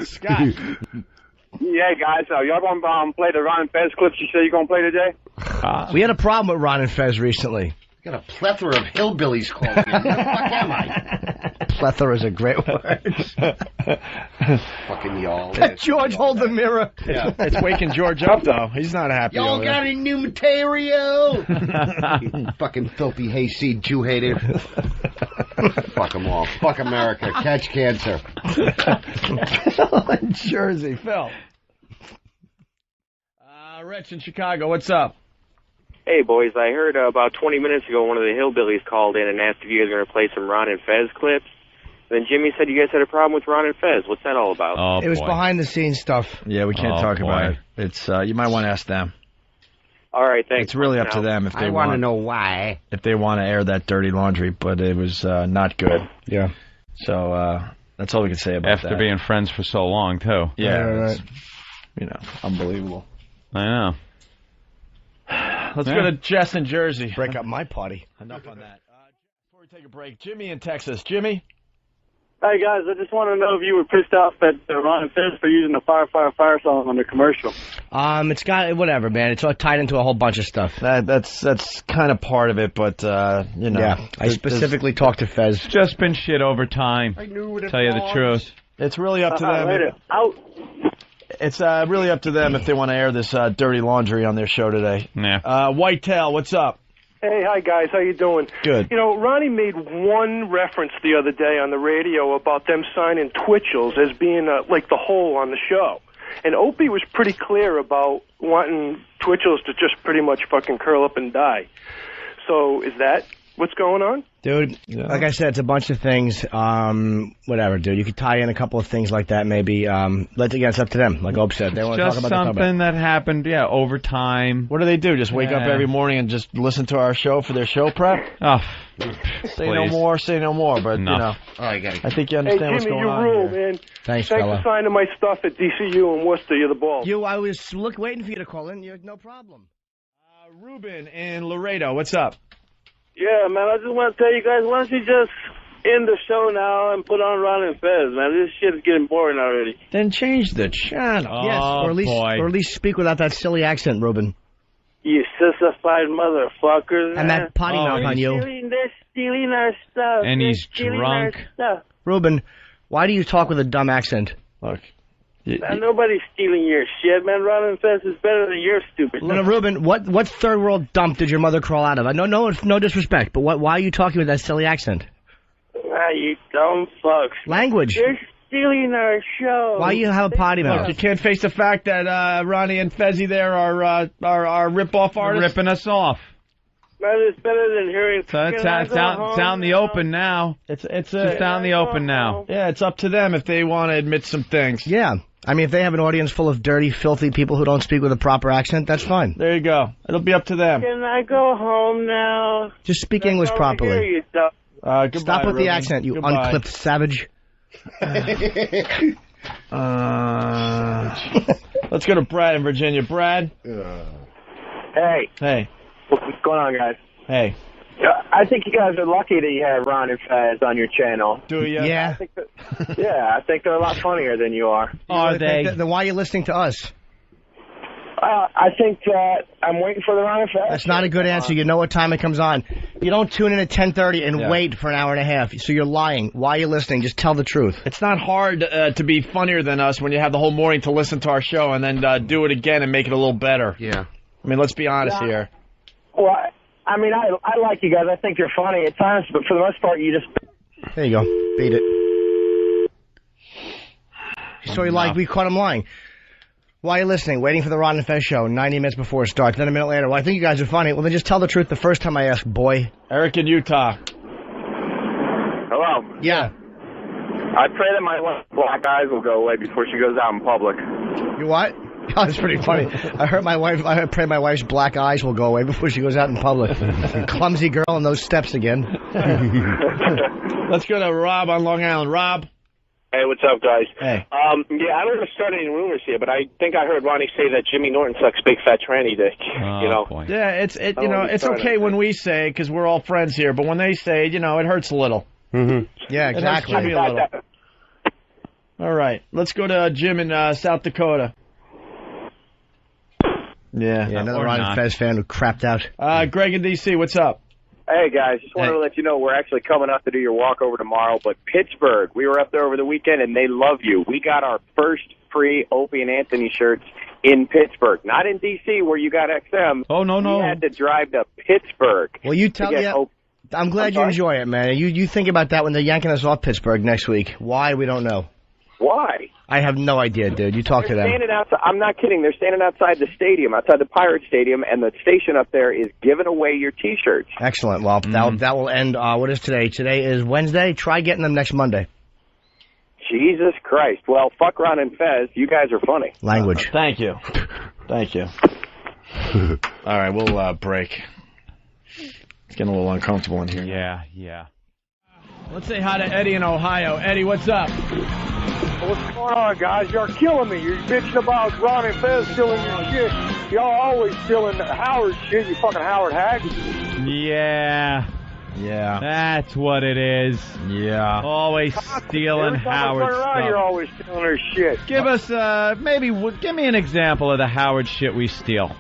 Scott. Yeah, guys, y'all going to play the Ron and Fez clips you said you're going to play today? We had a problem with Ron and Fez recently. Got a plethora of hillbillies calling me. Where the fuck am I? Plethora is a great word. Fucking y'all. George, hold the mirror. Yeah, it's waking George up, though. He's not happy. Y'all got any new material? You fucking filthy hayseed Jew hater. Fuck them all. Fuck America. Catch cancer. Jersey, Phil. Rich in Chicago, what's up? Hey, boys, I heard about 20 minutes ago one of the hillbillies called in and asked if you guys were going to play some Ron and Fez clips. Then Jimmy said you guys had a problem with Ron and Fez. What's that all about? Oh, it was behind-the-scenes stuff. Yeah, we can't talk about it. It's you might want to ask them. All right, thanks. It's really up to them if they I want to know why. If they want to air that dirty laundry, but it was not good. Yeah. So that's all we can say about that. After being friends for so long, too. Yeah, right. Unbelievable. I know. Let's go to Jess in Jersey. Break up my party. Enough on that. Before we take a break, Jimmy in Texas. Jimmy? Hey, guys, I just want to know if you were pissed off at Ron and Fez for using the Fire, Fire, Fire song on their commercial. It's got, whatever, man. It's all tied into a whole bunch of stuff. That's kind of part of it, but, Yeah, I specifically talked to Fez. Just been shit over time. I knew it. Tell you the truth. It's really up to them. Later. Out. It's really up to them if they want to air this dirty laundry on their show today. Yeah. Whitetail, what's up? Hey, hi, guys. How you doing? Good. You know, Ronnie made one reference the other day on the radio about them signing Twitchell's as being, like, the hole on the show. And Opie was pretty clear about wanting Twitchell's to just pretty much fucking curl up and die. So is that what's going on? Dude, like I said, it's a bunch of things. Whatever, dude. You could tie in a couple of things like that, maybe. It's up to them, like Ope said. They want to talk Just about something that happened, over time. What do they do? Just wake up every morning and just listen to our show for their show prep? Oh, say no more, say no more. But, Enough. I think you understand what's Jimmy, going on you rule, here. man. Thanks, for fella. signing my stuff at DCU in Worcester. You're the ball. I was waiting for you to call in. You no problem. Ruben in Laredo, what's up? Yeah, man, I just want to tell you guys, why don't you just end the show now and put on Ron and Fez, man? This shit is getting boring already. Then change the channel. Yes, or at least speak without that silly accent, Ruben. You sissified motherfuckers. And that potty mouth on you. They're stealing our stuff. And he's drunk. Ruben, why do you talk with a dumb accent? Look. Man, nobody's stealing your shit, man. Ron and Fez is better than your stupid. No, Ruben, what third world dump did your mother crawl out of? No disrespect, but why are you talking with that silly accent? You dumb fucks. Language. They're stealing our show. Why you have a potty mouth? Look, you can't face the fact that Ronnie and Fezzy there are rip-off artists. Ripping us off. Man, it's better than hearing. So it's out in the open now. It's out in the open now. Yeah, it's up to them if they want to admit some things. Yeah. I mean, if they have an audience full of dirty, filthy people who don't speak with a proper accent, that's fine. There you go. It'll be up to them. Can I go home now? Just speak English properly. Goodbye, Stop with Ruben. the accent, you Goodbye. unclipped savage. Let's go to Brad in Virginia. Brad? Hey. Hey. What's going on, guys? Hey. I think you guys are lucky that you have Ron and Fez on your channel. Do you? Yeah. I think they're a lot funnier than you are. Are they? Then why are you listening to us? I think that I'm waiting for the Ron and Fez. That's not a good answer. You know what time it comes on. You don't tune in at 10:30 and wait for an hour and a half. So you're lying. Why are you listening? Just tell the truth. It's not hard to be funnier than us when you have the whole morning to listen to our show and then do it again and make it a little better. Yeah. I mean, let's be honest here. Well, I mean, I like you guys. I think you're funny at times, but for the most part, you just... There you go. Beat it. So we caught him lying. Why are you listening? Waiting for the Ron and Fez show 90 minutes before it starts. Then a minute later, well, I think you guys are funny. Well, then just tell the truth the first time I ask, boy. Eric in Utah. Hello? Yeah. I pray that my black eyes will go away before she goes out in public. You what? Oh, that's pretty funny. I pray my wife's black eyes will go away before she goes out in public. Clumsy girl on those steps again. Let's go to Rob on Long Island. Rob? Hey, what's up, guys? Hey. I don't want to start any rumors here, but I think I heard Ronnie say that Jimmy Norton sucks big fat tranny dick. Boy. Yeah, it's okay when we say because we're all friends here, but when they say it hurts a little. Mm-hmm. Yeah, exactly. It hurts Jimmy a little. All right, let's go to Jim in South Dakota. Yeah, another Ron and Fez fan who crapped out. Greg in D.C., what's up? Hey, guys, just wanted to let you know we're actually coming up to do your walkover tomorrow, but Pittsburgh, we were up there over the weekend, and they love you. We got our first free Opie and Anthony shirts in Pittsburgh, not in D.C. where you got XM. Oh, no. We had to drive to Pittsburgh. Well, you tell me. I'm glad you enjoy it, man. You think about that when they're yanking us off Pittsburgh next week. Why, we don't know. Why? I have no idea, dude. You talk to them. Standing outside, I'm not kidding. They're standing outside the stadium, outside the Pirate Stadium, and the station up there is giving away your T-shirts. Excellent. Well, that will end. What is today? Today is Wednesday. Try getting them next Monday. Jesus Christ. Well, fuck Ron and Fez. You guys are funny. Language. Thank you. Thank you. All right, we'll break. It's getting a little uncomfortable in here. Yeah. Let's say hi to Eddie in Ohio. Eddie, what's up? What's going on, guys? You're killing me. You're bitching about Ron and Fez stealing your shit. Y'all always stealing Howard's shit, you fucking Howard hag. Yeah. That's what it is. Yeah. Always stealing Howard stuff. You're always stealing her shit. Give us, give me an example of the Howard shit we steal.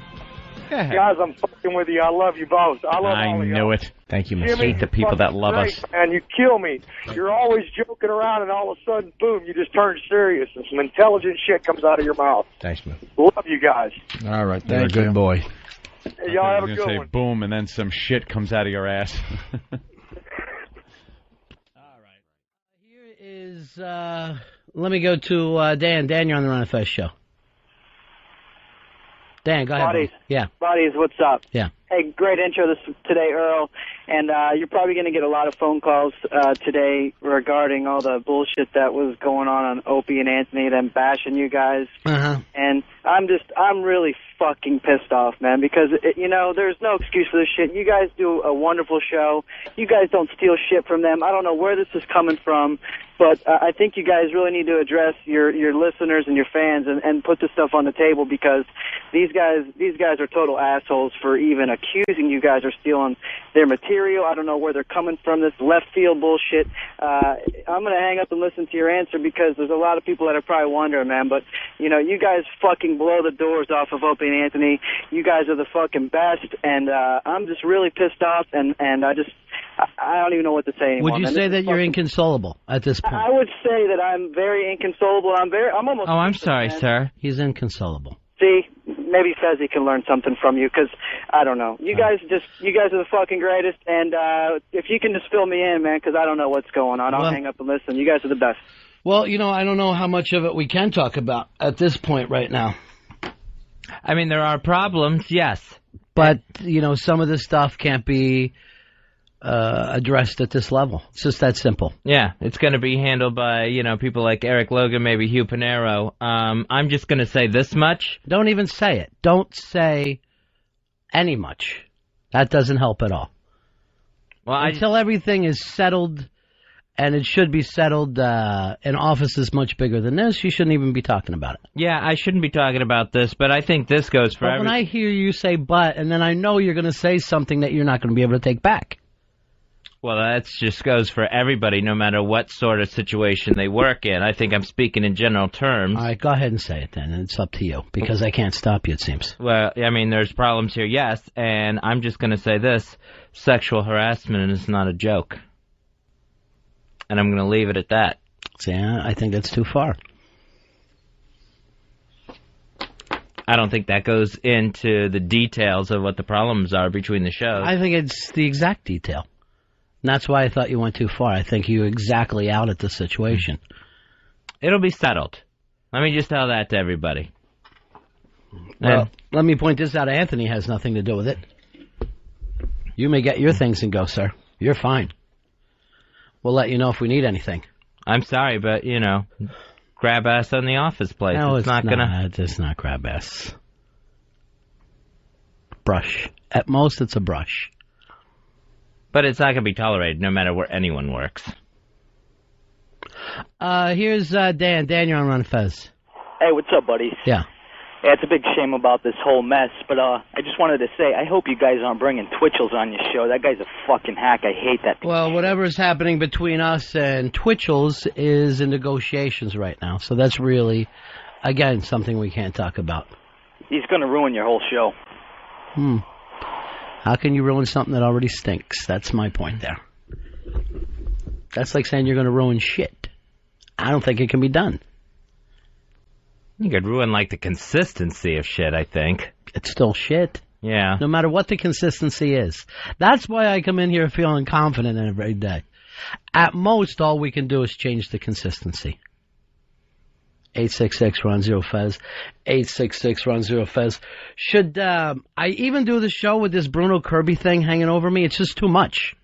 Guys, I'm fucking with you. I love you both. I love all of you. I knew it. Thank you, I hate the people that love us. And you kill me. You're always joking around, and all of a sudden, boom, you just turn serious, and some intelligent shit comes out of your mouth. Thanks, man. Love you guys. All right, You're a good boy. Hey, y'all have a good one. Boom, and then some shit comes out of your ass. All right. Here is, let me go to Dan. Dan, you're on the Ron and Fez show. Dan, go ahead. Buddies. Yeah. Buddies, what's up? Yeah. Hey, great intro today, Earl. And you're probably going to get a lot of phone calls today regarding all the bullshit that was going on Opie and Anthony, them bashing you guys. Uh-huh. And I'm really fucking pissed off, man, because, there's no excuse for this shit. You guys do a wonderful show. You guys don't steal shit from them. I don't know where this is coming from, but I think you guys really need to address your listeners and your fans and put this stuff on the table, because these guys are total assholes for even accusing you guys of stealing their material. I don't know where they're coming from, this left field bullshit. I'm going to hang up and listen to your answer, because there's a lot of people that are probably wondering, man, but, you guys fucking blow the doors off of Opie and Anthony. You guys are the fucking best, and I'm just really pissed off, and I don't even know what to say anymore. Would you say that you're inconsolable at this point? I would say that I'm very inconsolable. I'm almost. Oh, I'm sorry, sir. He's inconsolable. See, maybe Fezzi can learn something from you, because I don't know. You guys are the fucking greatest, and if you can just fill me in, man, because I don't know what's going on. I'll hang up and listen. You guys are the best. Well, I don't know how much of it we can talk about at this point right now. I mean, there are problems, yes. But, some of this stuff can't be addressed at this level. It's just that simple. Yeah, it's going to be handled by, people like Eric Logan, maybe Hugh Panero. I'm just going to say this much. Don't even say it. Don't say any much. That doesn't help at all. Well, until everything is settled, and it should be settled, an office is much bigger than this, you shouldn't even be talking about it. Yeah, I shouldn't be talking about this, but I think this goes for when I hear you say but, and then I know you're going to say something that you're not going to be able to take back. Well, that just goes for everybody, no matter what sort of situation they work in. I think I'm speaking in general terms. All right, go ahead and say it then, and it's up to you, because I can't stop you, it seems. Well, I mean, there's problems here, yes, and I'm just going to say this. Sexual harassment is not a joke. And I'm going to leave it at that. See, I think that's too far. I don't think that goes into the details of what the problems are between the shows. I think it's the exact detail. And that's why I thought you went too far. I think you're exactly out at the situation. It'll be settled. Let me just tell that to everybody. Well, let me point this out. Anthony has nothing to do with it. You may get your things and go, sir. You're fine. We'll let you know if we need anything. I'm sorry, but, grab ass on the office place. No, it's not gonna... It's not grab ass. Brush. At most, it's a brush. But it's not going to be tolerated no matter where anyone works. Here's Dan. Dan, you're on Ron Fez. Hey, what's up, buddy? Yeah. Yeah, it's a big shame about this whole mess, but I just wanted to say, I hope you guys aren't bringing Twitchell's on your show. That guy's a fucking hack. I hate that. Well, whatever is happening between us and Twitchell's is in negotiations right now, so that's really, again, something we can't talk about. He's going to ruin your whole show. How can you ruin something that already stinks? That's my point there. That's like saying you're going to ruin shit. I don't think it can be done. You could ruin, like, the consistency of shit, I think. It's still shit. Yeah. No matter what the consistency is. That's why I come in here feeling confident every day. At most, all we can do is change the consistency. 866-RON-0-FEZ. 866-RON-0-FEZ. Should I even do the show with this Bruno Kirby thing hanging over me? It's just too much.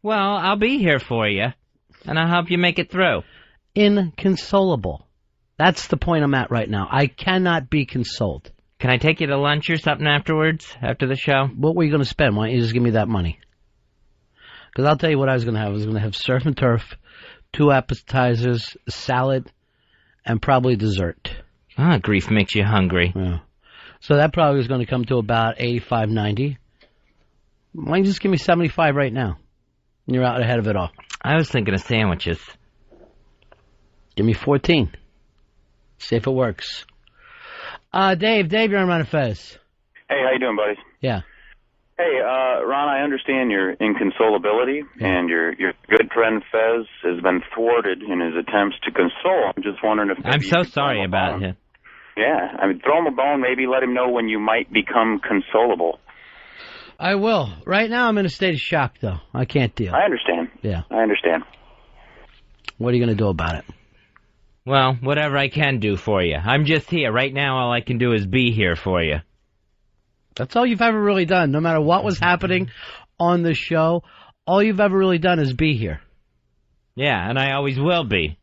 Well, I'll be here for you, and I'll help you make it through. Inconsolable. That's the point I'm at right now. I cannot be consoled. Can I take you to lunch or something afterwards, after the show? What were you going to spend? Why don't you just give me that money? Because I'll tell you what I was going to have. I was going to have surf and turf, 2 appetizers, salad, and probably dessert. Ah, grief makes you hungry. Yeah. So that probably was going to come to about $85.90. Why don't you just give me $75 right now? You're out ahead of it all. I was thinking of sandwiches. Give me $14. See if it works. Dave, you're on Ron and Fez. Hey, how you doing, buddies? Yeah. Hey, Ron, I understand your inconsolability, and your good friend Fez has been thwarted in his attempts to console. I'm just wondering if... I'm so sorry about it. Yeah, I mean, throw him a bone, maybe let him know when you might become consolable. I will. Right now I'm in a state of shock, though. I can't deal. I understand. Yeah. I understand. What are you going to do about it? Well, whatever I can do for you. I'm just here. Right now, all I can do is be here for you. That's all you've ever really done. No matter what was happening on the show, all you've ever really done is be here. Yeah, and I always will be.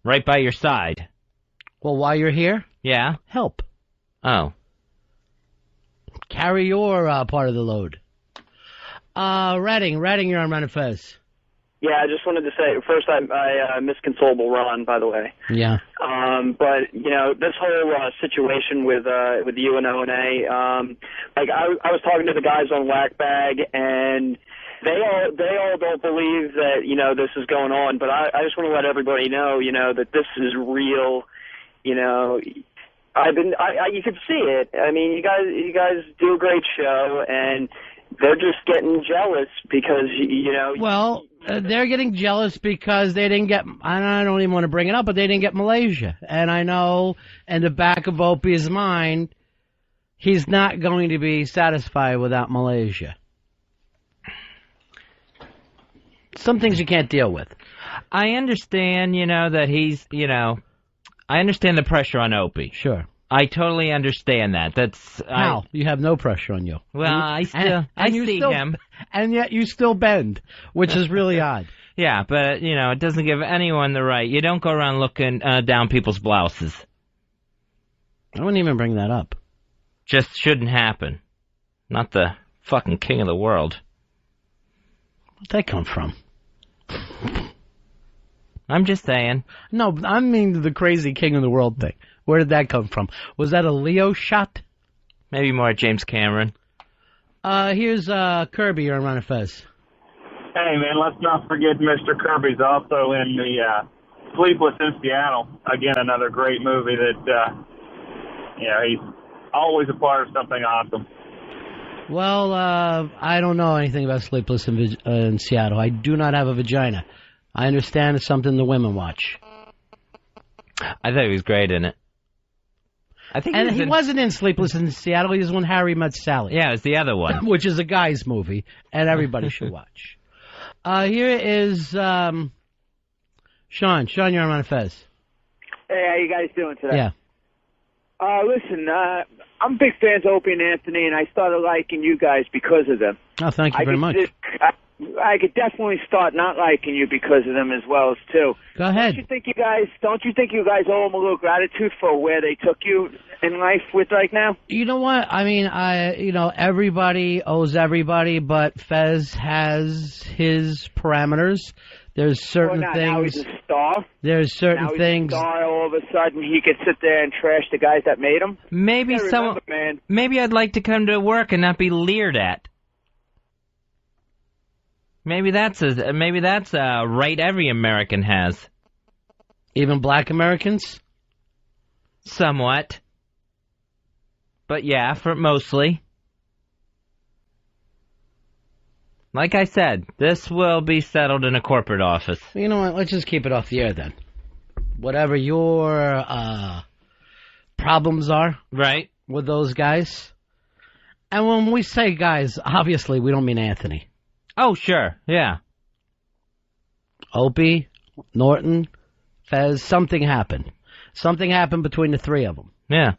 Right by your side. Well, while you're here? Yeah? Help. Oh. Carry your part of the load. Redding, you're on Ron and Fez. Yeah, I just wanted to say, first, I miss Consolable Ron, by the way. Yeah. But, you know, this whole situation with you and O&A, like, I was talking to the guys on Whackbag, and they all don't believe that, you know, this is going on, but I just want to let everybody know, you know, that this is real, you know. You could see it. I mean, you guys do a great show, and they're just getting jealous because, you know. Well, they're getting jealous because they didn't get, I don't even want to bring it up, but they didn't get Malaysia. And I know in the back of Opie's mind, he's not going to be satisfied without Malaysia. Some things you can't deal with. I understand, you know, that he's, you know, I understand the pressure on Opie. Sure. I totally understand that. That's how you have no pressure on you. Well, I see him, and yet you still bend, which is really odd. Yeah, but you know, it doesn't give anyone the right. You don't go around looking down people's blouses. I wouldn't even bring that up. Just shouldn't happen. Not the fucking king of the world. Where'd that come from? I'm just saying. No, I mean the crazy king of the world thing. Where did that come from? Was that a Leo shot? Maybe more James Cameron. Here's Kirby. You're on Ron and Fez. Hey, man, let's not forget Mr. Kirby's also in the Sleepless in Seattle. Again, another great movie that, he's always a part of something awesome. Well, I don't know anything about Sleepless in Seattle. I do not have a vagina. I understand it's something the women watch. I thought he was great in it. He wasn't in Sleepless in Seattle. He was when Harry Met Sally. Yeah, it was the other one. Which is a guy's movie, and everybody should watch. Here is Sean. Sean, you're on Ron and Fez. Hey, how you guys doing today? Yeah. Listen, I'm big fans of Opie and Anthony, and I started liking you guys because of them. Oh, thank you very much. I could definitely start not liking you because of them as well as too. Go ahead. Don't you think you guys owe them a little gratitude for where they took you in life with right now? You know what? I mean, everybody owes everybody, but Fez has his parameters There's certain now things. he's a star. There's certain now things. He's a star, all of a sudden he could sit there and trash the guys that made him. Maybe Maybe I'd like to come to work and not be leered at. Maybe that's a right every American has. Even black Americans? Somewhat. But yeah, for mostly. Like I said, this will be settled in a corporate office. You know what? Let's just keep it off the air then. Whatever your problems are, right, with those guys. And when we say guys, obviously we don't mean Anthony. Oh, sure, yeah. Opie, Norton, Fez, something happened. Something happened between the three of them. Yeah.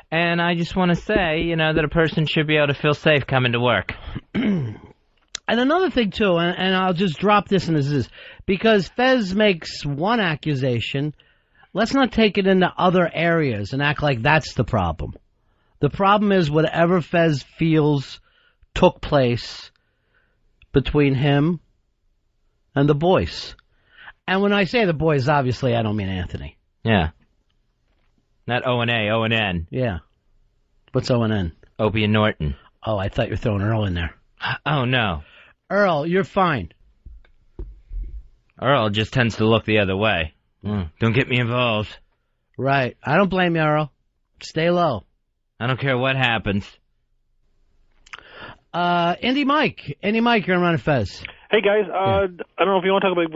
And I just want to say, that a person should be able to feel safe coming to work. And another thing, too, and I'll just drop this and this is, because Fez makes one accusation, let's not take it into other areas and act like that's the problem. The problem is whatever Fez feels took place between him and the boys. And when I say the boys, obviously I don't mean Anthony. Yeah. Not O&A, O&N. Yeah. What's O&N? Opie and Norton. Oh, I thought you were throwing Earl in there. Oh, no. Earl, you're fine. Earl just tends to look the other way. Don't get me involved. Right. I don't blame you, Earl. Stay low. I don't care what happens. Indy Mike, you're on Fez. Hey guys, I don't know if you want to talk about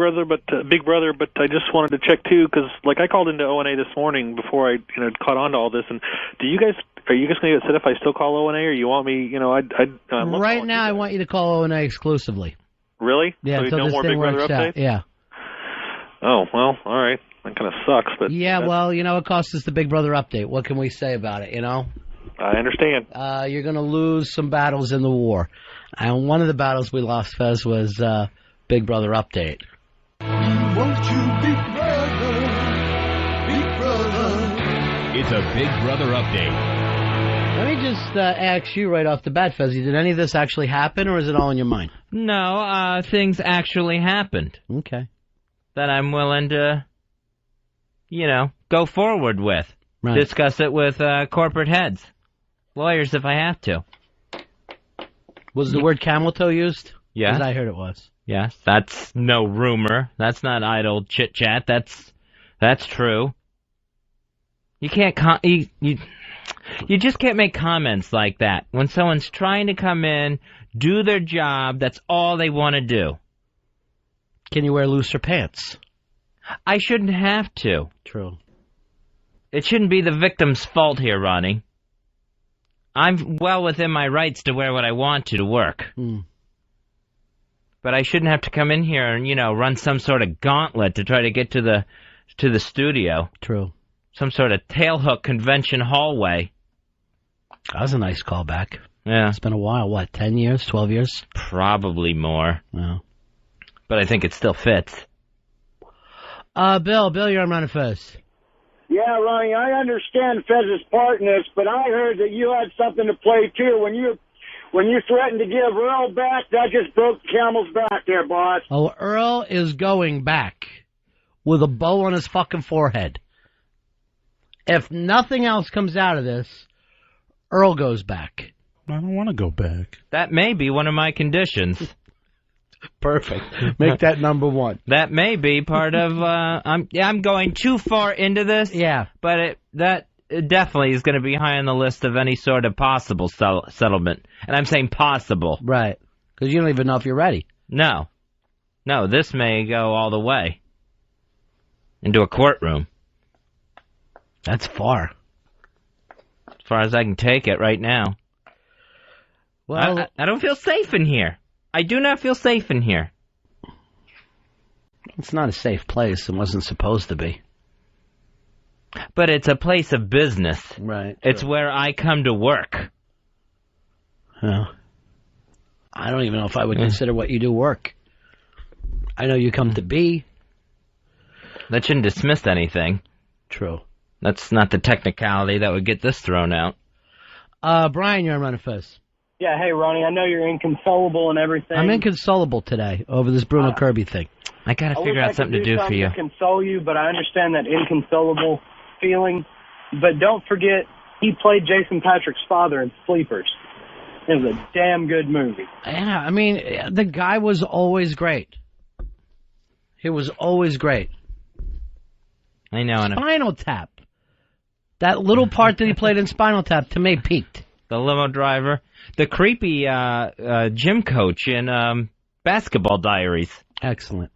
Big Brother, but I just wanted to check too, because I called into O&A this morning before I caught on to all this. And are you guys going to get upset if I still call O&A, or you want me? Right now, I want you to call O&A exclusively. Really? Yeah, so until no this more thing Big Brother works updates? out. Yeah. Oh well, all right. That kind of sucks, but yeah. Well, it costs us the Big Brother update. What can we say about it? I understand. You're going to lose some battles in the war, and one of the battles we lost, Fez, was Big Brother update. Won't you, Big Brother? Big Brother. It's a Big Brother update. Let me just ask you right off the bat, Fezzy, did any of this actually happen, or is it all in your mind? No, things actually happened. Okay. That I'm willing to, go forward with. Right. Discuss it with corporate heads. Lawyers if I have to. Was the word camel toe used? Yes. Because I heard it was. Yes, that's no rumor. That's not idle chit-chat. That's true. You can't you just can't make comments like that. When someone's trying to come in, do their job, that's all they want to do. Can you wear looser pants? I shouldn't have to. True. It shouldn't be the victim's fault here, Ronnie. I'm well within my rights to wear what I want to work. But I shouldn't have to come in here and, run some sort of gauntlet to try to get to the studio. True. Some sort of tailhook convention hallway. That was a nice callback. Yeah. It's been a while. What, 10 years, 12 years? Probably more. Yeah. But I think it still fits. Bill, you're on Fez. Yeah, Ronnie, I understand Fez's part in this, but I heard that you had something to play too. When you threatened to give Earl back, that just broke the camel's back there, boss. Oh, Earl is going back with a bow on his fucking forehead. If nothing else comes out of this, Earl goes back. I don't want to go back. That may be one of my conditions. Perfect. Make that number one. That may be part of. I'm going too far into this. Yeah, but it definitely is going to be high on the list of any sort of possible settlement. And I'm saying possible, right? Because you don't even know if you're ready. No, this may go all the way into a courtroom. That's far. As far as I can take it right now. Well, I don't feel safe in here. I do not feel safe in here. It's not a safe place. It wasn't supposed to be. But it's a place of business. Right. It's where I come to work. Well, I don't even know if I would consider what you do work. I know you come to be. That shouldn't dismiss anything. True. That's not the technicality that would get this thrown out. Brian, you're on Fez. Yeah, hey, Ronnie, I know you're inconsolable and everything. I'm inconsolable today over this Bruno Kirby thing. I gotta figure out something to do for you. I console you, but I understand that inconsolable feeling. But don't forget, he played Jason Patrick's father in Sleepers. It was a damn good movie. Yeah, I mean, the guy was always great. He was always great. I know. Spinal Tap. That little part that he played in Spinal Tap, to me, peaked. The limo driver. The creepy gym coach in Basketball Diaries. Excellent.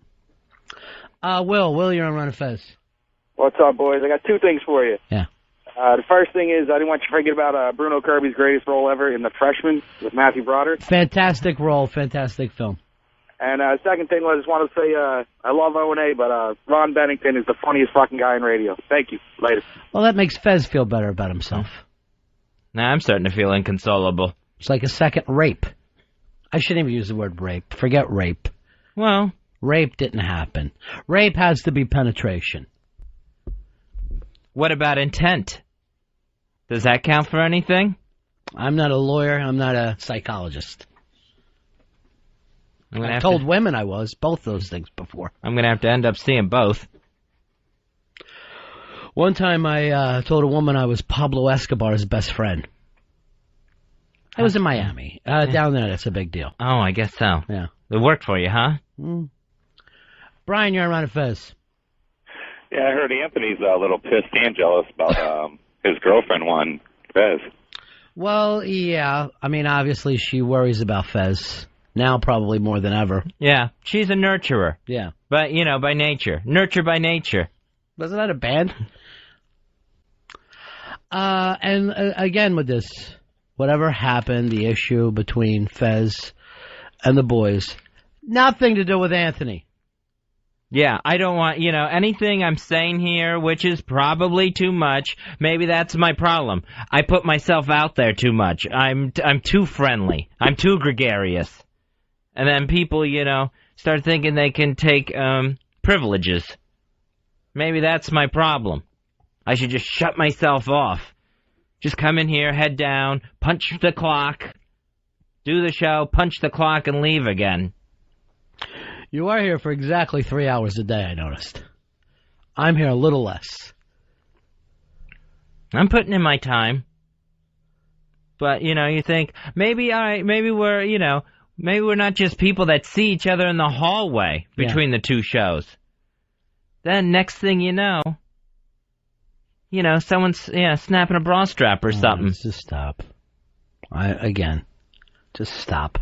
Will, you're on Run of Fez. What's up, boys? I got two things for you. Yeah. The first thing is I didn't want you to forget about Bruno Kirby's greatest role ever in The Freshman with Matthew Broderick. Fantastic role, fantastic film. And second thing, I just want to say I love O&A, but Ron Bennington is the funniest fucking guy in radio. Thank you. Later. Well, that makes Fez feel better about himself. Now I'm starting to feel inconsolable. It's like a second rape. I shouldn't even use the word rape. Forget rape. Well, rape didn't happen. Rape has to be penetration. What about intent? Does that count for anything? I'm not a lawyer. I'm not a psychologist. I told women I was, both those things before. I'm going to have to end up seeing both. One time I told a woman I was Pablo Escobar's best friend. I was in Miami. Down there, that's a big deal. Oh, I guess so. Yeah. It worked for you, huh? Brian, you're on Ron of Fez. Yeah, I heard Anthony's a little pissed and jealous about his girlfriend won Fez. Well, yeah. I mean, obviously she worries about Fez. Now probably more than ever. Yeah, she's a nurturer. Yeah. But, you know, by nature. Nurture by nature. Wasn't that a band? And again with this, whatever happened, the issue between Fez and the boys, nothing to do with Anthony. Yeah, I don't want, you know, anything I'm saying here, which is probably too much, maybe that's my problem. I put myself out there too much. I'm too friendly. I'm too gregarious. And then people, you know, start thinking they can take privileges. Maybe that's my problem. I should just shut myself off. Just come in here, head down, punch the clock, do the show, punch the clock, and leave again. You are here for exactly 3 hours a day, I noticed. I'm here a little less. I'm putting in my time. But, you know, you think, maybe we're, you know, maybe we're not just people that see each other in the hallway between the two shows. Then next thing you know, someone's snapping a bra strap or something. Just stop. Just stop.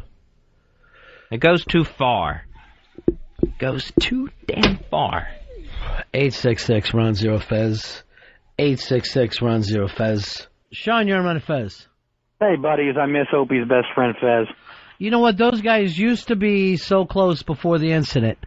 It goes too far. Goes too damn far. 866 Ron Zero Fez. 866 Ron Zero Fez. Sean, you're on Ron Fez. Hey, buddies, I miss Opie's best friend Fez. You know what? Those guys used to be so close before the incident,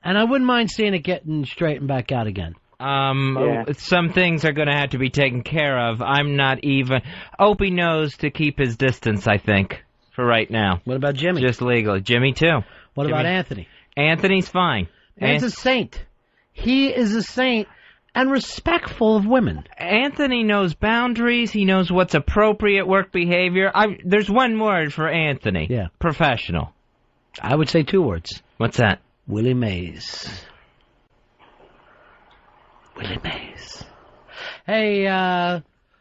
and I wouldn't mind seeing it getting straightened back out again. Some things are going to have to be taken care of. I'm not even... Opie knows to keep his distance, I think, for right now. What about Jimmy? Just legally. Jimmy, too. What about Anthony? Anthony's fine. He's a saint. He is a saint and respectful of women. Anthony knows boundaries. He knows what's appropriate work behavior. There's one word for Anthony. Yeah. Professional. I would say 2 words. What's that? Willie Mays. Willie Mays. Hey,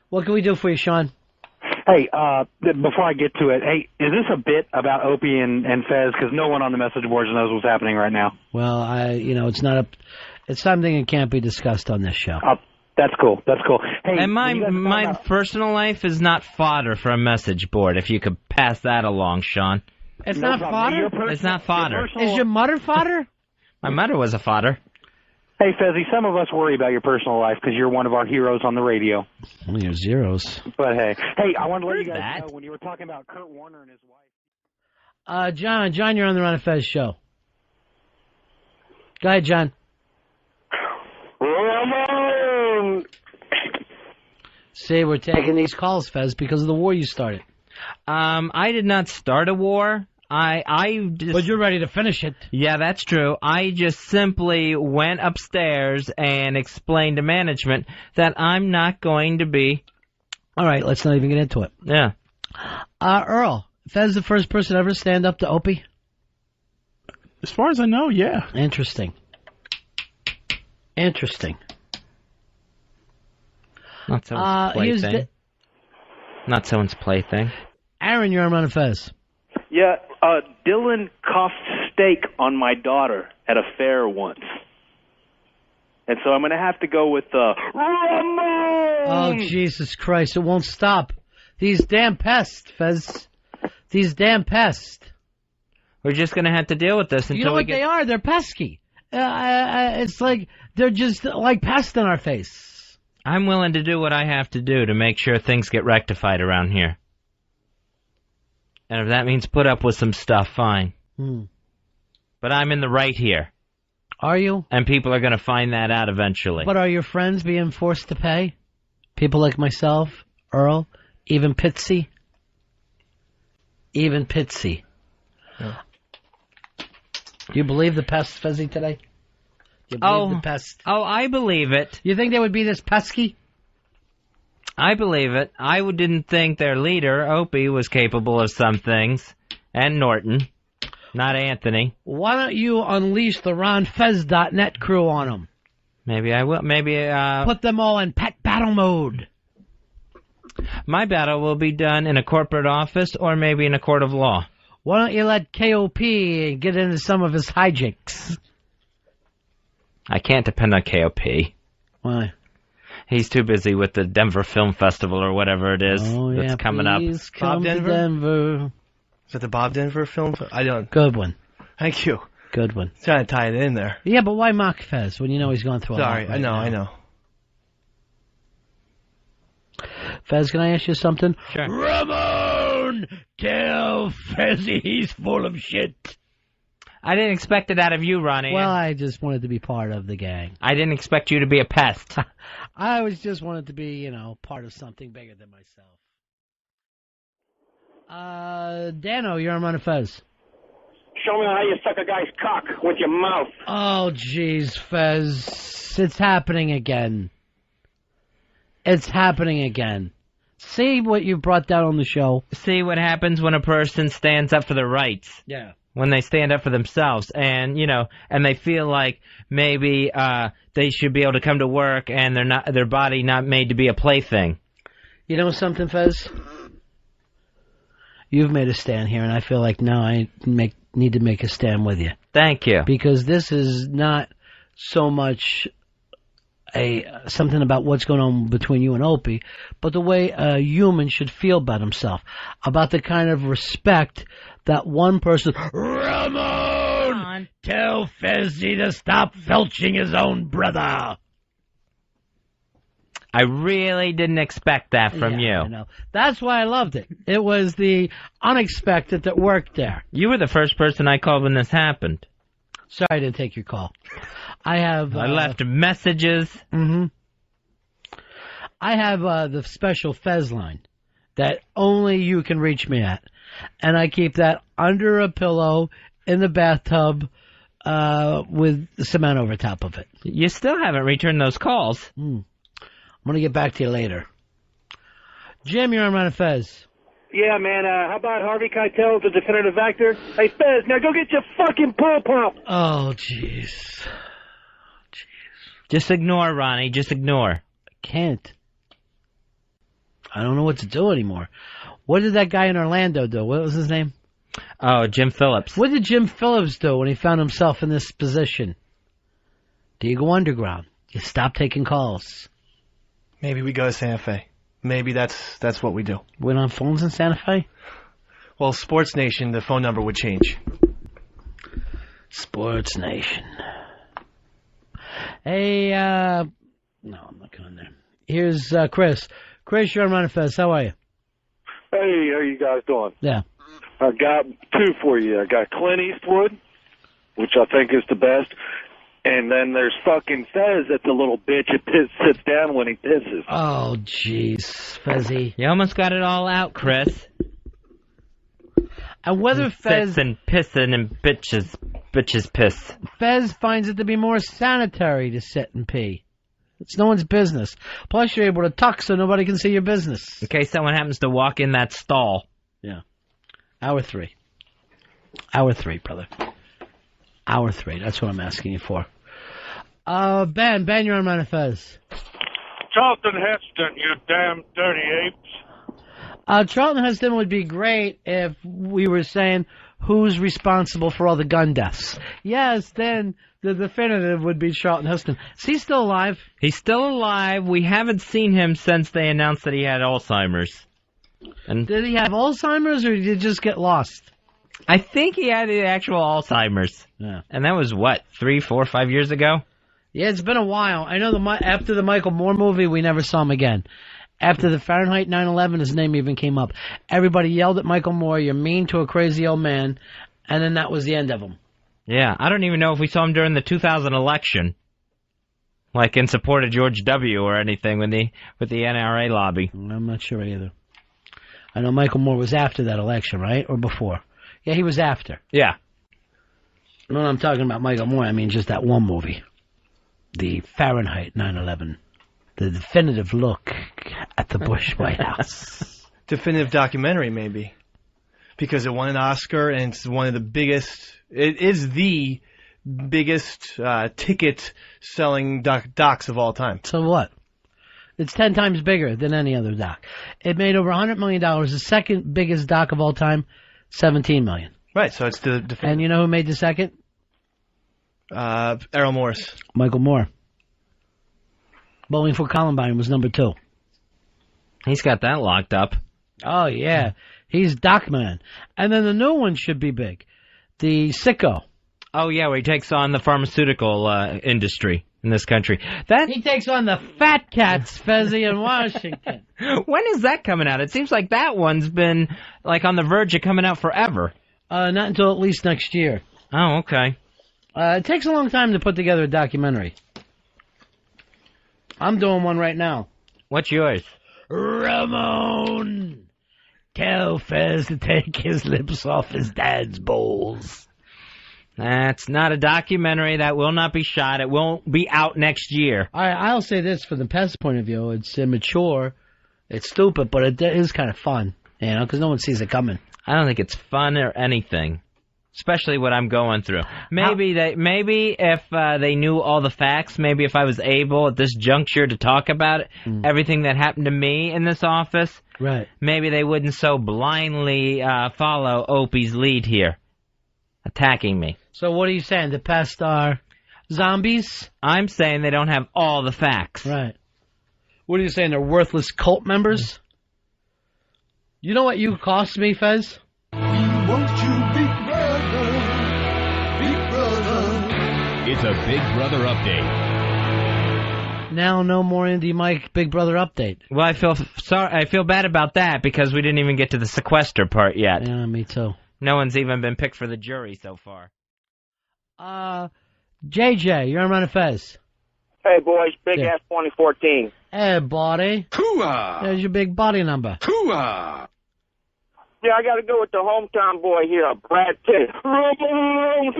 what can we do for you, Sean? Hey, before I get to it, hey, is this a bit about Opie and Fez? Because no one on the message boards knows what's happening right now. Well, it's something that can't be discussed on this show. That's cool. That's cool. Hey, and my personal life is not fodder for a message board. If you could pass that along, Sean. It's not fodder? It's not fodder. Is your mother fodder? My mother was a fodder. Hey, Fezzy, some of us worry about your personal life because you're one of our heroes on the radio. Well, you're zeros. But hey, I wanted to let you guys know when you were talking about Kurt Warner and his wife. John, you're on the Ron and Fez show. Go ahead, John. Ramon! See, we're taking these calls, Fez, because of the war you started. I did not start a war. But you're ready to finish it. Yeah, that's true. I just simply went upstairs and explained to management that I'm not going to be... All right, let's not even get into it. Yeah. Earl, Fez the first person ever to stand up to Opie? As far as I know, yeah. Interesting. Not someone's plaything. Not someone's plaything. Aaron, you're on Fez. Yeah, Dylan coughed steak on my daughter at a fair once. And so I'm going to have to go with Ramon! Oh, Jesus Christ, it won't stop. These damn pests, Fez. These damn pests. We're just going to have to deal with this until you know what they are? They're pesky. It's like they're just like pests in our face. I'm willing to do what I have to do to make sure things get rectified around here. And if that means put up with some stuff, fine. But I'm in the right here. Are you? And people are going to find that out eventually. But are your friends being forced to pay? People like myself, Earl, even Pitsy? Even Pitsy. Yeah. Do you believe the pests, Fezzy, today? Do you believe the pests? Oh, I believe it. You think they would be this pesky? I believe it. I didn't think their leader, Opie, was capable of some things. And Norton. Not Anthony. Why don't you unleash the RonFez.net crew on them? Maybe I will. Maybe, put them all in pet battle mode. My battle will be done in a corporate office or maybe in a court of law. Why don't you let KOP get into some of his hijinks? I can't depend on KOP. Why? He's too busy with the Denver Film Festival or whatever it is that's coming up. Bob Denver. Is that the Bob Denver film? I don't. Good one. Thank you. Good one. Trying to tie it in there. Yeah, but why mock Fez when you know he's going through a lot? Sorry, I know. Fez, can I ask you something? Sure. Ramon, tell Fezzy he's full of shit. I didn't expect it out of you, Ronnie. Well, I just wanted to be part of the gang. I didn't expect you to be a pest. I was just wanted to be, part of something bigger than myself. Dano, you're on Fez. Show me how you suck a guy's cock with your mouth. Oh, jeez, Fez. It's happening again. See what you brought down on the show. See what happens when a person stands up for their rights. Yeah. When they stand up for themselves and, and they feel like maybe they should be able to come to work and their body not made to be a plaything. You know something, Fez? You've made a stand here, and I feel like now I need to make a stand with you. Thank you. Because this is not so much something about what's going on between you and Opie, but the way a human should feel about himself, about the kind of respect that one person... Ramon! Tell Fezzy to stop felching his own brother! I really didn't expect that from you. I know. That's why I loved it. It was the unexpected that worked there. You were the first person I called when this happened. Sorry I didn't take your call. I left messages. Mm-hmm. I have the special Fez line that only you can reach me at. And I keep that under a pillow in the bathtub with cement over top of it. You still haven't returned those calls. I'm going to get back to you later. Jim, you're on Fez. Yeah, man, how about Harvey Keitel, the definitive actor? Hey, Fez, now go get your fucking pull pump. Oh, jeez. Just ignore, Ronnie. Just ignore. I can't. I don't know what to do anymore. What did that guy in Orlando do? What was his name? Oh, Jim Phillips. What did Jim Phillips do when he found himself in this position? Do you go underground? You stop taking calls. Maybe we go to Santa Fe. Maybe that's what we do. We're on phones in Santa Fe? Well, Sports Nation, the phone number would change. Sports Nation. Hey, no, I'm not going there. Here's Chris. Chris, you're on Fez. How are you? Hey, how you guys doing? Yeah. I got two for you. I got Clint Eastwood, which I think is the best. And then there's fucking Fez that's a little bitch that sits down when he pisses. Oh, jeez, Fezzy. You almost got it all out, Chris. And whether Fez... Sits and pissing and bitches piss. Fez finds it to be more sanitary to sit and pee. It's no one's business. Plus, you're able to tuck so nobody can see your business. In case someone happens to walk in that stall. Yeah. Hour 3. Hour 3, brother. Hour 3. That's what I'm asking you for. Ben, you're on Ron and Fez. Charlton Heston, you damn dirty apes. Charlton Heston would be great if we were saying who's responsible for all the gun deaths. Yes, then the definitive would be Charlton Heston. Is he still alive? He's still alive. We haven't seen him since they announced that he had Alzheimer's. And did he have Alzheimer's, or did he just get lost? I think he had the actual Alzheimer's. Yeah. And that was, 3, 4, 5 years ago? Yeah, it's been a while. I know after the Michael Moore movie, we never saw him again. After the Fahrenheit 9/11, his name even came up. Everybody yelled at Michael Moore, "You're mean to a crazy old man," and then that was the end of him. Yeah, I don't even know if we saw him during the 2000 election, like in support of George W. or anything with the NRA lobby. I'm not sure either. I know Michael Moore was after that election, right? Or before? Yeah, he was after. Yeah. When I'm talking about Michael Moore, I mean just that one movie. The Fahrenheit 9/11. The definitive look at the Bush White House. Definitive documentary, maybe. Because it won an Oscar, and it's one of the biggest... It is the biggest ticket-selling docs of all time. So what? It's 10 times bigger than any other doc. It made over $100 million. The second biggest doc of all time, $17 million. Right, so it's the definitive. And you know who made the second? Errol Morris. Michael Moore. Bowling for Columbine was number 2. He's got that locked up. Oh, yeah. He's Doc Man. And then the new one should be big. The Sicko. Oh, yeah, where he takes on the pharmaceutical industry in this country. He takes on the fat cats, Fezzi, in Washington. When is that coming out? It seems like that one's been on the verge of coming out forever. Not until at least next year. Oh, okay. It takes a long time to put together a documentary. I'm doing one right now. What's yours? Ramon! Tell Fez to take his lips off his dad's bowls. That's not a documentary. That will not be shot. It won't be out next year. I'll say this from the pest point of view. It's immature. It's stupid, but it is kind of fun, because no one sees it coming. I don't think it's fun or anything. Especially what I'm going through. Maybe if they knew all the facts, maybe if I was able at this juncture to talk about it, everything that happened to me in this office, right? Maybe they wouldn't so blindly follow Opie's lead here, attacking me. So what are you saying? The pests are zombies? I'm saying they don't have all the facts. Right. What are you saying? They're worthless cult members? You know what you cost me, Fez? Won't you be brother, big brother? It's a Big Brother update. Now no more Indie Mike Big Brother update. Well, I feel sorry. I feel bad about that because we didn't even get to the sequester part yet. Yeah, me too. No one's even been picked for the jury so far. JJ, you're on Run of Fez. Hey, boys, Big Ass 2014. Hey, buddy. Hoo-ah! There's your big body number. Hoo-ah! Yeah, I got to go with the hometown boy here, Brad Pitt.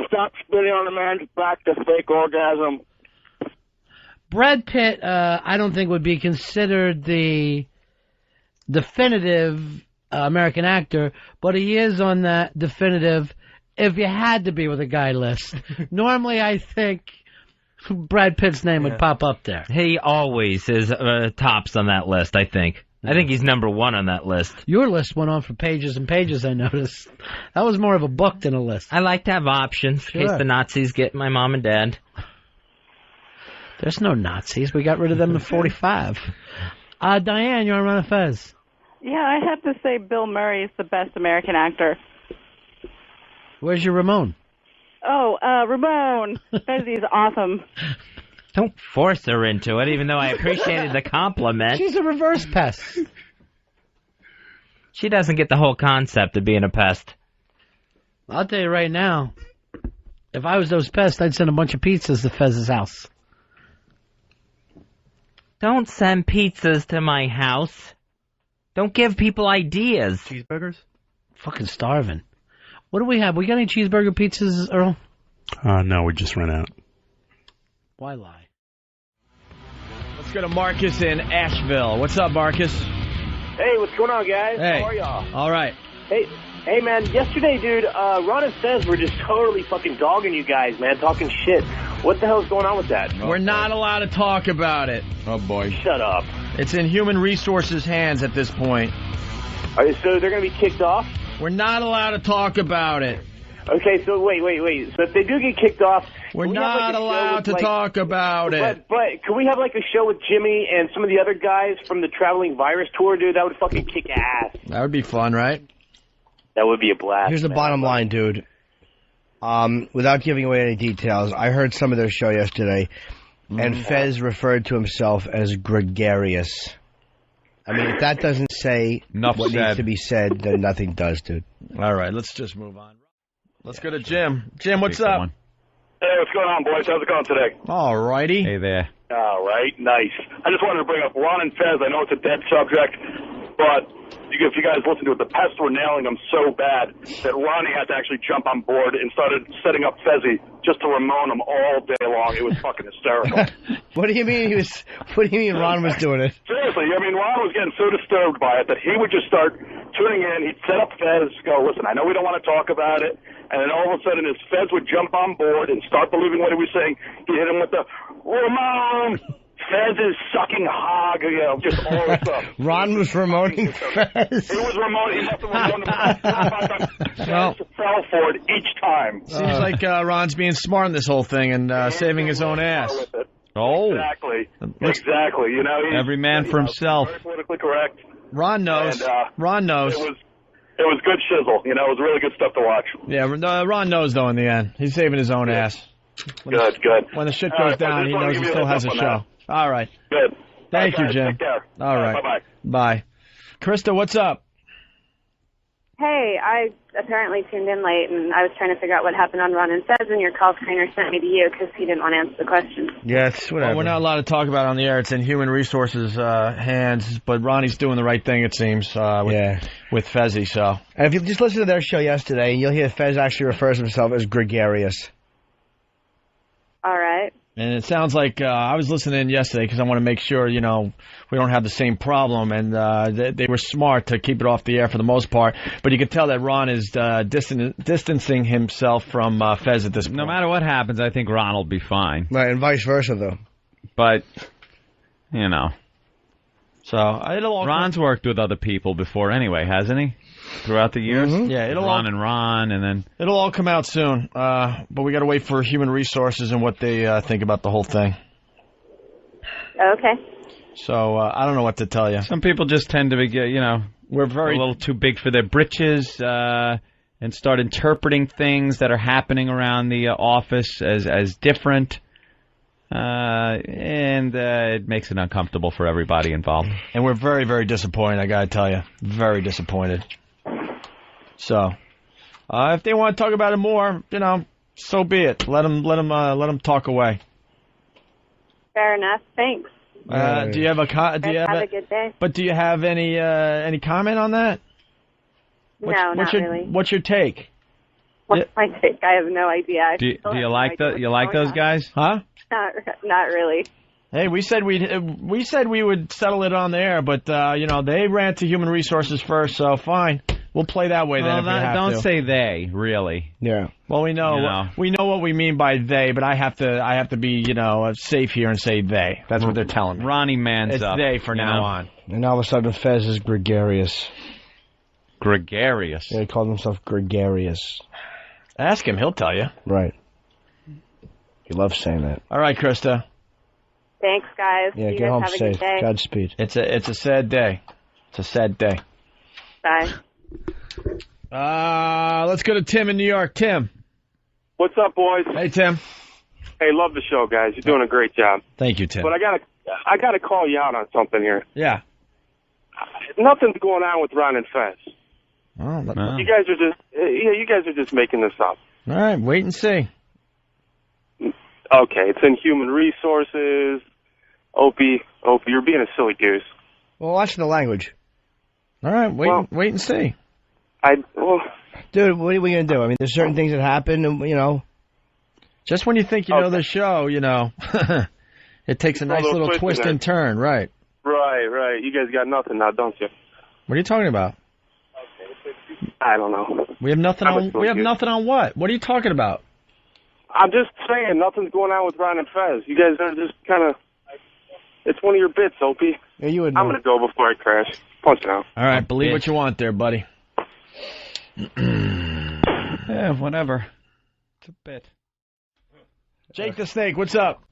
Stop spitting on the man's back to fake orgasm. Brad Pitt, I don't think would be considered the definitive American actor, but he is on that definitive if you had to be with a guy list. Normally, I think Brad Pitt's name would pop up there. He always is tops on that list, I think. I think he's number 1 on that list. Your list went on for pages and pages, I noticed. That was more of a book than a list. I like to have options in case the Nazis get my mom and dad. There's no Nazis. We got rid of them in 45. Diane, you're on Run of Fez. Yeah, I have to say Bill Murray is the best American actor. Where's your Ramon? Oh, Ramon. He's awesome. Don't force her into it, even though I appreciated the compliment. She's a reverse pest. She doesn't get the whole concept of being a pest. I'll tell you right now, if I was those pests, I'd send a bunch of pizzas to Fez's house. Don't send pizzas to my house. Don't give people ideas. Cheeseburgers? Fucking starving. What do we have? We got any cheeseburger pizzas, Earl? No, we just ran out. Why lie? Let's go to Marcus in Asheville. What's up, Marcus? Hey, what's going on, guys? Hey. How are y'all? All right. Hey, Hey, man, yesterday, dude, Ron and Fez were just totally fucking dogging you guys, man, talking shit. What the hell's going on with that? We're not allowed to talk about it. Oh, boy. Shut up. It's in Human Resources' hands at this point. So they're going to be kicked off? We're not allowed to talk about it. Okay, so wait. So if they do get kicked off... We're not allowed to talk about it. But can we have, like, a show with Jimmy and some of the other guys from the Traveling Virus Tour, dude? That would fucking kick ass. That would be fun, right? That would be a blast. Here's the bottom line, dude. Without giving away any details, I heard some of their show yesterday, and Fez referred to himself as gregarious. I mean, if that doesn't say Enough what said. needs to be said, then nothing does, dude. All right, let's just move on. Let's go to Jim. Jim, what's up? Hey, what's going on, boys? How's it going today? All righty. Hey there. All right, nice. I just wanted to bring up Ron and Fez. I know it's a dead subject, but if you guys listen to it, the pests were nailing them so bad that Ronnie had to actually jump on board and started setting up Fezzy just to Ramon him all day long. It was fucking hysterical. What do you mean Ron was doing it? Seriously, I mean, Ron was getting so disturbed by it that he would just start tuning in. He'd set up Fez, go, listen, I know we don't want to talk about it. And then all of a sudden, his Fez would jump on board and start believing what he was saying. He'd hit him with the, Ramon! Fez is sucking hog, just all this stuff. Ron was Ramoning Fez. He was Ramon. He must have Ramon. Fez fell for it each time. Seems like Ron's being smart in this whole thing and saving his own ass. Oh. Exactly. Exactly. You know, every man for himself. Very politically correct. Ron knows. And, Ron knows. It was good shizzle. You know, it was really good stuff to watch. Yeah, Ron knows, though, in the end. He's saving his own ass. Good. When the shit goes down, he knows he still has a show. All right. Good. Thank you, Jim. Take care. All right. Bye-bye. Bye. Krista, what's up? Hey, I apparently tuned in late, and I was trying to figure out what happened on Ron and Fez, and your call screener sent me to you because he didn't want to answer the question. Yes, whatever. Well, we're not allowed to talk about it on the air. It's in Human Resources' hands, but Ronnie's doing the right thing, it seems, with Fezzy. So. And if you just listen to their show yesterday, you'll hear Fez actually refers to himself as gregarious. All right. And it sounds like I was listening yesterday because I want to make sure, we don't have the same problem. And they were smart to keep it off the air for the most part. But you can tell that Ron is distancing himself from Fez at this point. No matter what happens, I think Ron will be fine. Right, and vice versa, though. But, So Ron's worked with other people before anyway, hasn't he? Throughout the years? Mm-hmm. Yeah, Ron, and then... It'll all come out soon, but we got to wait for Human Resources and what they think about the whole thing. Okay. So, I don't know what to tell you. Some people just tend to be, we're very... a little too big for their britches, and start interpreting things that are happening around the office as different. And it makes it uncomfortable for everybody involved. And we're very, very disappointed, I got to tell you. Very disappointed. So, if they want to talk about it more, so be it. Let them talk away. Fair enough. Thanks. Do you have a have a good day. But do you have any comment on that? Not really. What's your take? What's my take? I have no idea. Do you like those guys? Huh? Not really. Hey, we said we would settle it on the air, but they ran to Human Resources first, so fine. We'll play that way then. If we have don't to. say they, really. Yeah. Well, we know what we mean by they, but I have to be safe here and say they. That's what they're telling me. Ronnie mans it's up. They for now on. And all of a sudden, Fez is gregarious. Gregarious. Yeah, he called himself gregarious. Ask him; he'll tell you. Right. He loves saying that. All right, Krista. Thanks, guys. Yeah, you get guys home have a safe. good day. Godspeed. It's a sad day. It's a sad day. Bye. Let's go to Tim in New York. Tim. What's up, boys? Hey, Tim. Hey, love the show, guys. You're doing a great job. Thank you, Tim. But I gotta call you out on something here. Yeah. Nothing's going on with Ron and Fez. Oh, You guys are just making this up. All right, wait and see. Okay, it's in Human Resources. Opie, you're being a silly goose. Well, watch the language. All right, wait and see. Dude, what are we going to do? I mean, there's certain things that happen, and, Just when you think you know the show, it takes a nice little twist and turn, right? Right. You guys got nothing now, don't you? What are you talking about? I don't know. We have nothing on. We have nothing on what? What are you talking about? I'm just saying, nothing's going on with Ron and Fez. You guys are just kind of... It's one of your bits, Opie. Yeah, you would. I'm going to go before I crash. Punch it out. All right, believe what you want there, buddy. Yeah, whatever. It's a bit. Jake the Snake, what's up?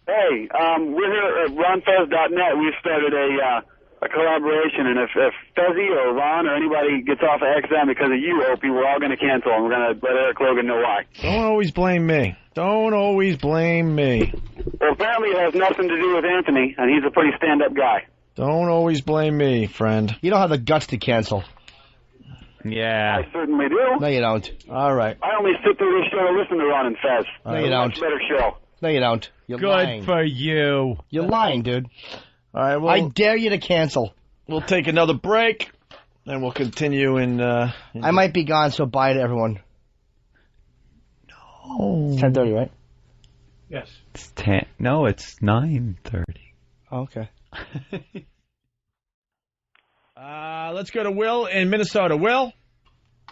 Hey, we're here at RonFez.net. We've started a collaboration, and if Fezzy or Ron or anybody gets off of XM because of you, Opie, we're all going to cancel, and we're going to let Eric Logan know why. Don't always blame me. Don't always blame me. Well, apparently it has nothing to do with Anthony, and he's a pretty stand-up guy. Don't always blame me, friend. You don't have the guts to cancel. Yeah. I certainly do. No, you don't. All right. I only sit through this show to listen to Ron and Fez. No, you don't. Much better show. No, you don't. You're Good lying. for you. You're lying, dude. All right, well, I dare you to cancel. We'll take another break, and we'll continue in... I might be gone, so bye to everyone. No. 10:30, right? Yes. It's 10. No, it's 9:30. Oh, okay. Let's go to Will in Minnesota. Will?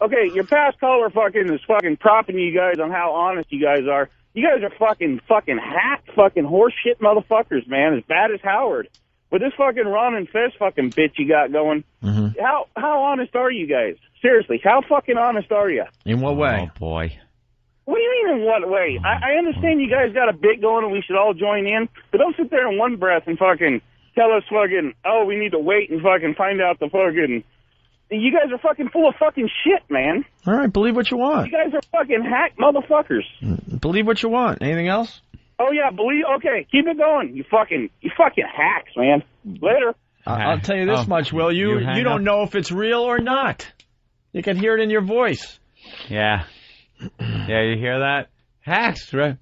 Okay, your past caller is fucking propping you guys on how honest you guys are. You guys are fucking hack, fucking horseshit motherfuckers, man. As bad as Howard. With this fucking Ron and Fez fucking bitch you got going, how honest are you guys? Seriously, how fucking honest are you? In what way? Oh, boy. What do you mean in what way? I understand you guys got a bit going and we should all join in, but don't sit there in one breath and fucking tell us fucking, oh, we need to wait and fucking find out the fucking... You guys are fucking full of fucking shit, man. All right, believe what you want. You guys are fucking hack motherfuckers. Believe what you want. Anything else? Oh, yeah, okay, keep it going. You fucking hacks, man. Later. I'll tell you this much, Will. You don't know if it's real or not. You can hear it in your voice. Yeah. Yeah, you hear that? Hacks, right?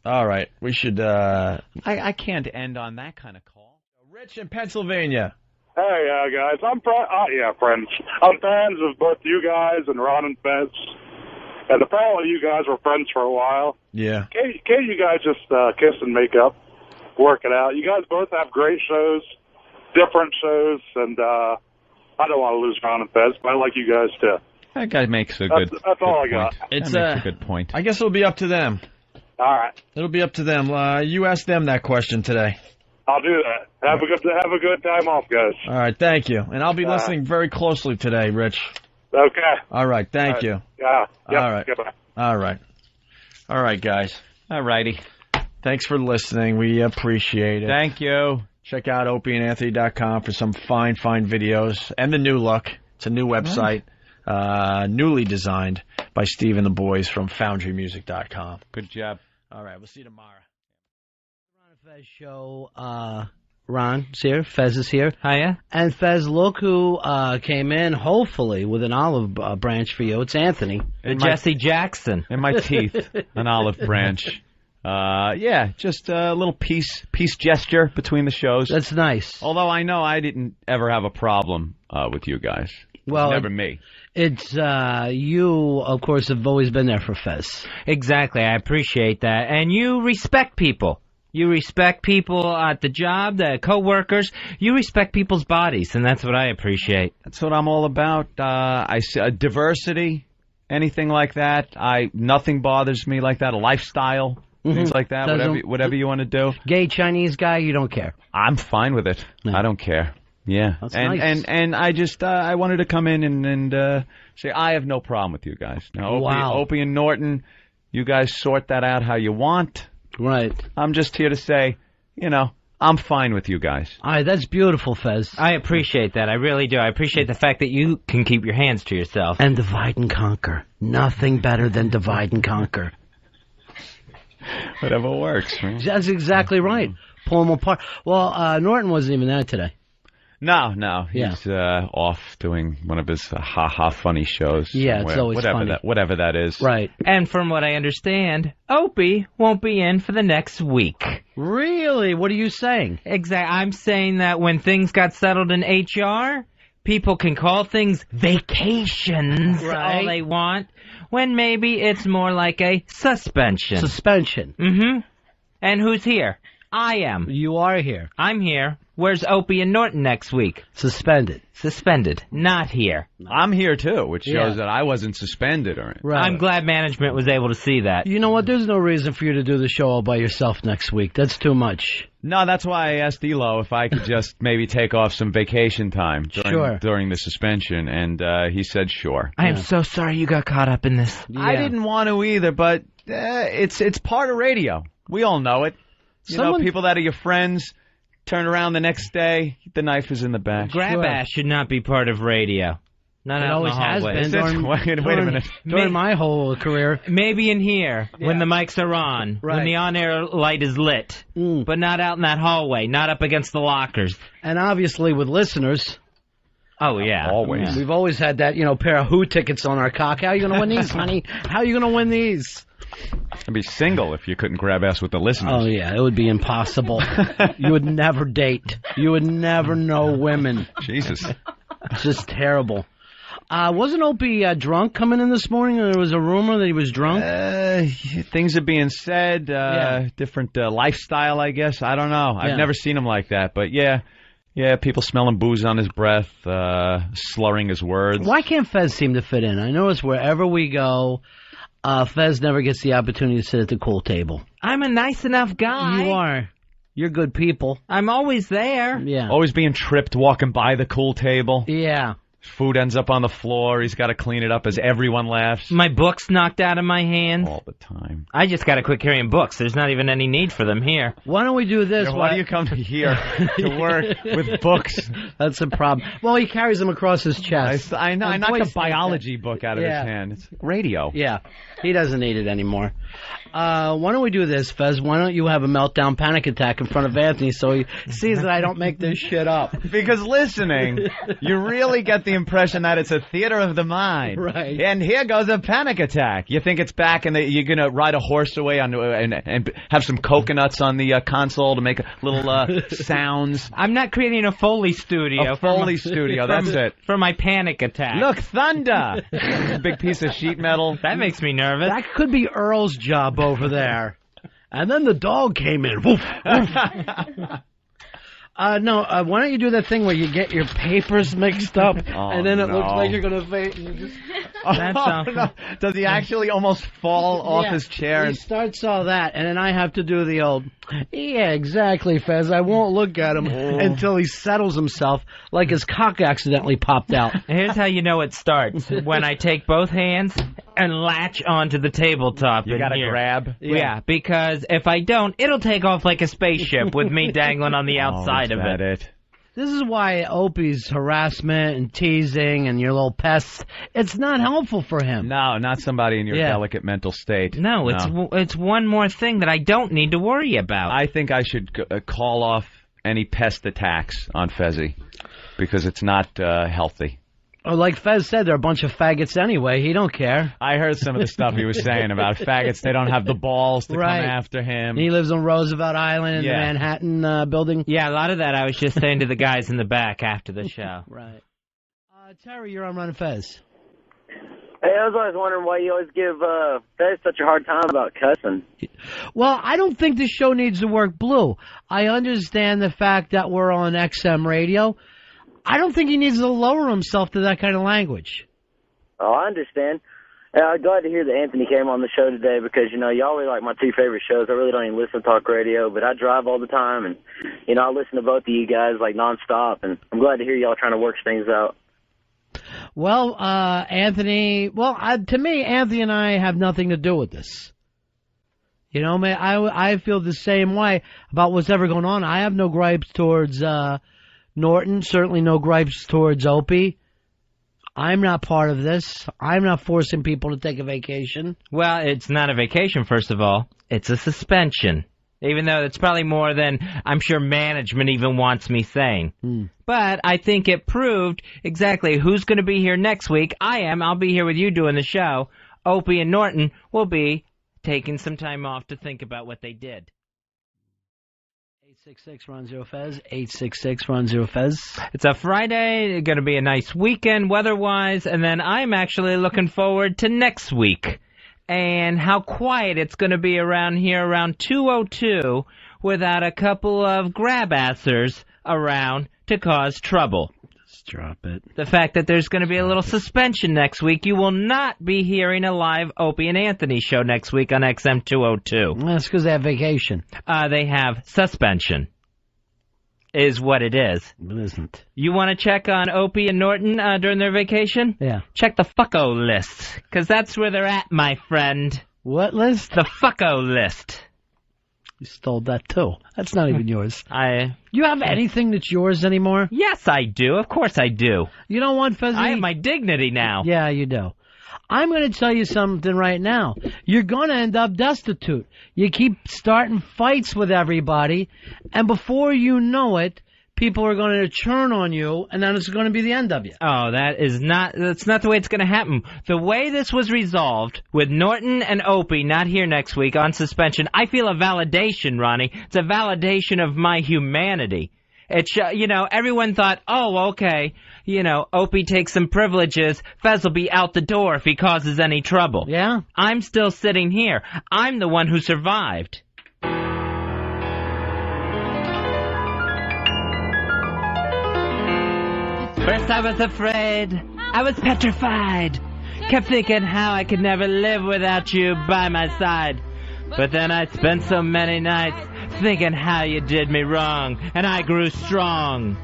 All right, we should... I can't end on that kind of call. Rich in Pennsylvania. Hey, guys, I'm friends. I'm fans of both you guys and Ron and Fez. And apparently you guys were friends for a while. Yeah. Can't you guys just kiss and make up, work it out? You guys both have great shows, different shows, and I don't want to lose Ron and Fez, but I like you guys too. That guy makes a good That's all I got. It's a good point. I guess it'll be up to them. All right. It'll be up to them. You ask them that question today. I'll do that. Have a good time off, guys. All right, thank you. And I'll be listening very closely today, Rich. Okay. All right, thank you. Yeah. Yep. All right. Goodbye. All right, guys. All righty. Thanks for listening. We appreciate it. Thank you. Check out opieandanthony.com for some fine videos and the new look. It's a new website, newly designed by Steve and the boys from foundrymusic.com. Good job. All right, we'll see you tomorrow. Ron and Fez show. Ron's here. Fez is here. Hiya. And Fez, look who came in, hopefully, with an olive branch for you. It's Anthony. Jesse Jackson. In my teeth, an olive branch. Yeah, just a little peace gesture between the shows. That's nice. Although I know I didn't ever have a problem with you guys. Well, never me. It's you, of course, have always been there for Fez. Exactly. I appreciate that. And you respect people. You respect people at the job, the coworkers. You respect people's bodies, and that's what I appreciate. That's what I'm all about. Diversity, anything like that. Nothing bothers me like that. A lifestyle, things like that. Whatever you want to do. Gay Chinese guy, you don't care. I'm fine with it. No. I don't care. Yeah, that's nice. And I just I wanted to come in and say I have no problem with you guys. Now, Opie and Norton, you guys sort that out how you want. Right. I'm just here to say, I'm fine with you guys. All right, that's beautiful, Fez. I appreciate that. I really do. I appreciate the fact that you can keep your hands to yourself. And divide and conquer. Nothing better than divide and conquer. Whatever works, man. That's exactly right. Pull them apart. Well, Norton wasn't even there today. No. He's off doing one of his ha-ha funny shows. Yeah, it's always funny. Whatever that is. Right. And from what I understand, Opie won't be in for the next week. Really? What are you saying? Exactly. I'm saying that when things got settled in HR, people can call things vacations all they want, when maybe it's more like a suspension. Suspension. Mm-hmm. And who's here? I am. You are here. I'm here. Where's Opie and Norton next week? Suspended. Suspended. Not here. I'm here, too, which shows Yeah. that I wasn't suspended or anything. Right. I'm glad management was able to see that. You know what? There's no reason for you to do the show all by yourself next week. That's too much. No, that's why I asked Elo if I could just maybe take off some vacation time during the suspension, and he said sure. I am so sorry you got caught up in this. I didn't want to either, but it's part of radio. We all know it. You know, people that are your friends turn around the next day, the knife is in the back. Grab ass should not be part of radio. Not It out always in the has hallway. been. Wait a minute. During my whole career. Maybe in here, when the mics are on, when the on-air light is lit, but not out in that hallway, not up against the lockers. And obviously with listeners. Oh, yeah. Always. We've always had that, pair of Who tickets on our cock. How are you going to win these, honey? How are you going to win these? I'd be single if you couldn't grab ass with the listeners. Oh, yeah, it would be impossible. You would never date. You would never know women. Jesus. It's just terrible. Wasn't Opie drunk coming in this morning? There was a rumor that he was drunk. Things are being said. Different lifestyle, I guess. I don't know. I've never seen him like that. But, yeah, people smelling booze on his breath, slurring his words. Why can't Fez seem to fit in? I notice wherever we go, Fez never gets the opportunity to sit at the cool table. I'm a nice enough guy. You are. You're good people. I'm always there. Yeah. Always being tripped walking by the cool table. Yeah. Food ends up on the floor. He's got to clean it up as everyone laughs. My book's knocked out of my hands. All the time. I just got to quit carrying books. There's not even any need for them here. Why don't we do this? Why do you come here to work with books? That's a problem. Well, he carries them across his chest. I know. I knocked a biology book out of his hand. It's radio. Yeah. He doesn't need it anymore. Why don't we do this, Fez? Why don't you have a meltdown panic attack in front of Anthony so he sees that I don't make this shit up? Because listening, you really get the impression that it's a theater of the mind. Right. And here goes a panic attack. You think it's back and you're going to ride a horse away and have some coconuts on the console to make little sounds. I'm not creating a Foley studio. A Foley studio, that's it. For my panic attack. Look, thunder! Big piece of sheet metal. That makes me nervous. That could be Earl's job over there. And then the dog came in. Woof, woof. No, why don't you do that thing where you get your papers mixed up, and then it looks like you're going to faint. And you just... No. Does he actually almost fall off his chair? He starts all that, and then I have to do the old, yeah, exactly, Fez. I won't look at him until he settles himself like his cock accidentally popped out. Here's how you know it starts. When I take both hands and latch onto the tabletop. You got to grab? Yeah, because if I don't, it'll take off like a spaceship with me dangling on the outside of it. This is why Opie's harassment and teasing and your little pests, it's not helpful for him. No, not somebody in your delicate mental state. No, it's one more thing that I don't need to worry about. I think I should call off any pest attacks on Fezzy because it's not healthy. Oh, like Fez said, they're a bunch of faggots anyway. He don't care. I heard some of the stuff he was saying about faggots. They don't have the balls to come after him. He lives on Roosevelt Island in the Manhattan building. Yeah, a lot of that I was just saying to the guys in the back after the show. Right. Terry, you're on Run Fez. Hey, I was always wondering why you always give Fez such a hard time about cussing. Well, I don't think this show needs to work blue. I understand the fact that we're on XM radio. I don't think he needs to lower himself to that kind of language. Oh, I understand. I'm glad to hear that Anthony came on the show today because, y'all are like my two favorite shows. I really don't even listen to talk radio, but I drive all the time, and, I listen to both of you guys like nonstop, and I'm glad to hear y'all trying to work things out. Well, Anthony, to me, Anthony and I have nothing to do with this. Man, I feel the same way about what's ever going on. I have no gripes towards Norton, certainly no gripes towards Opie. I'm not part of this. I'm not forcing people to take a vacation. Well, it's not a vacation, first of all. It's a suspension. Even though it's probably more than I'm sure management even wants me saying. But I think it proved exactly who's going to be here next week. I am. I'll be here with you doing the show. Opie and Norton will be taking some time off to think about what they did. 866-RON-0-FEZ, 866-RON-0-FEZ. It's a Friday, it's going to be a nice weekend weather-wise, and then I'm actually looking forward to next week and how quiet it's going to be around here around 2:02 without a couple of grab-assers around to cause trouble. Just drop it. The fact that there's going to be a little suspension next week, you will not be hearing a live Opie and Anthony show next week on XM 202. That's because they have vacation. They have suspension. Is what it is. It isn't. You want to check on Opie and Norton during their vacation? Yeah. Check the fucko list, because that's where they're at, my friend. What list? The fucko list. You stole that, too. That's not even yours. Do you have anything that's yours anymore? Yes, I do. Of course I do. You know what, Fezzi? I have my dignity now. Yeah, you do. I'm going to tell you something right now. You're going to end up destitute. You keep starting fights with everybody, and before you know it, people are going to turn on you, and then it's going to be the end of you. Oh, that's not the way it's going to happen. The way this was resolved, with Norton and Opie not here next week on suspension, I feel a validation, Ronnie. It's a validation of my humanity. It's, everyone thought, oh, okay, Opie takes some privileges, Fez will be out the door if he causes any trouble. Yeah? I'm still sitting here. I'm the one who survived. First I was afraid, I was petrified, kept thinking how I could never live without you by my side. But then I spent so many nights thinking how you did me wrong, and I grew strong.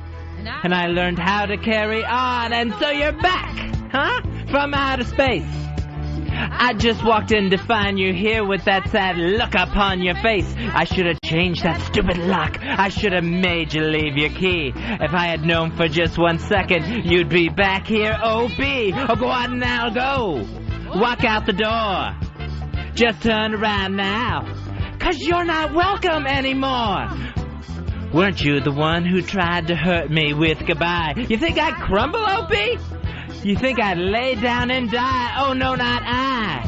And I learned how to carry on, and so you're back, huh? From outer space. I just walked in to find you here with that sad look upon your face. I should have changed that stupid lock. I should have made you leave your key. If I had known for just 1 second you'd be back here, Opie. Oh, go on now, go. Walk out the door. Just turn around now, 'cause you're not welcome anymore. Weren't you the one who tried to hurt me with goodbye? You think I'd crumble, Opie? You think I'd lay down and die? Oh, no, not I.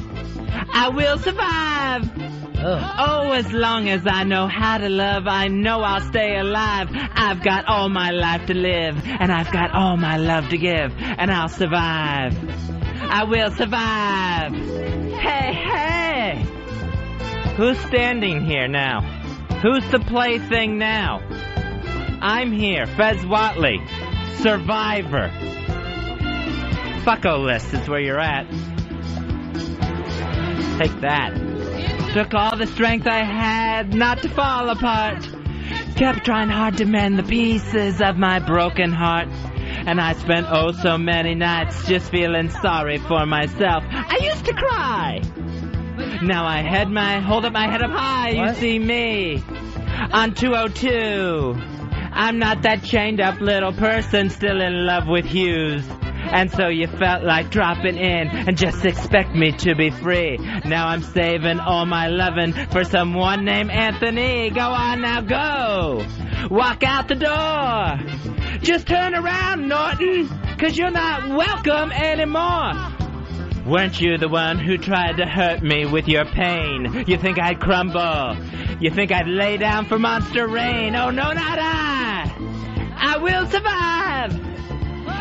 I will survive. Oh, as long as I know how to love, I know I'll stay alive. I've got all my life to live, and I've got all my love to give, and I'll survive. I will survive. Hey, hey! Who's standing here now? Who's the plaything now? I'm here, Fez Watley, survivor. Fucko list is where you're at. Take that. Took all the strength I had not to fall apart. Kept trying hard to mend the pieces of my broken heart. And I spent oh so many nights just feeling sorry for myself. I used to cry. Now I hold up my head up high. What? You see me on 202. I'm not that chained up little person still in love with Hughes. And so you felt like dropping in and just expect me to be free. Now I'm saving all my lovin' for someone named Anthony. Go on now, go. Walk out the door. Just turn around, Norton, 'cause you're not welcome anymore. Weren't you the one who tried to hurt me with your pain? You think I'd crumble? You think I'd lay down for monster rain? Oh, no, not I. I will survive.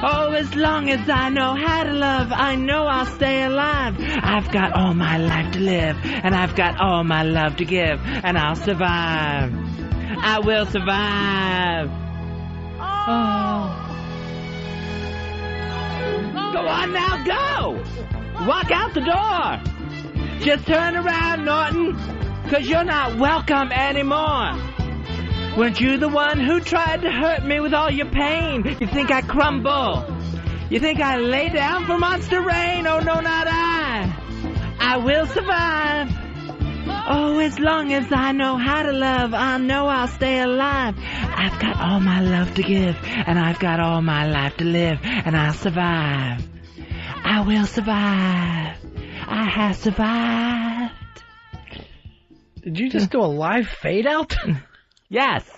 Oh, as long as I know how to love, I know I'll stay alive. I've got all my life to live, and I've got all my love to give, and I'll survive. I will survive. Oh. Go on now, go! Walk out the door! Just turn around, Norton, 'cause you're not welcome anymore. Weren't you the one who tried to hurt me with all your pain? You think I crumble? You think I lay down for monster rain? Oh, no, not I. I will survive. Oh, as long as I know how to love, I know I'll stay alive. I've got all my love to give, and I've got all my life to live, and I'll survive. I will survive. I have survived. Did you just do a live fade out? Yes.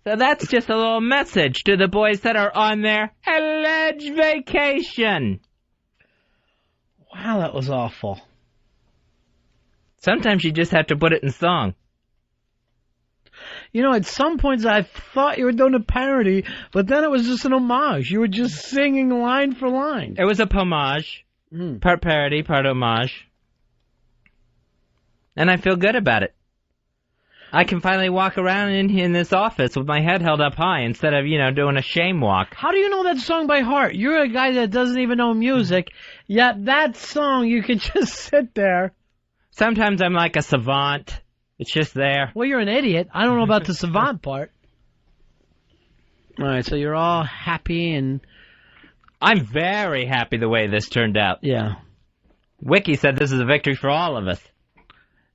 So that's just a little message to the boys that are on their alleged vacation. Wow, that was awful. Sometimes you just have to put it in song. You know, at some points I thought you were doing a parody, but then it was just an homage. You were just singing line for line. It was a homage. Part parody, part homage. And I feel good about it. I can finally walk around in this office with my head held up high instead of, doing a shame walk. How do you know that song by heart? You're a guy that doesn't even know music, yet that song you can just sit there. Sometimes I'm like a savant. It's just there. Well, you're an idiot. I don't know about the savant part. All right, so you're all happy and... I'm very happy the way this turned out. Yeah. Wiki said this is a victory for all of us.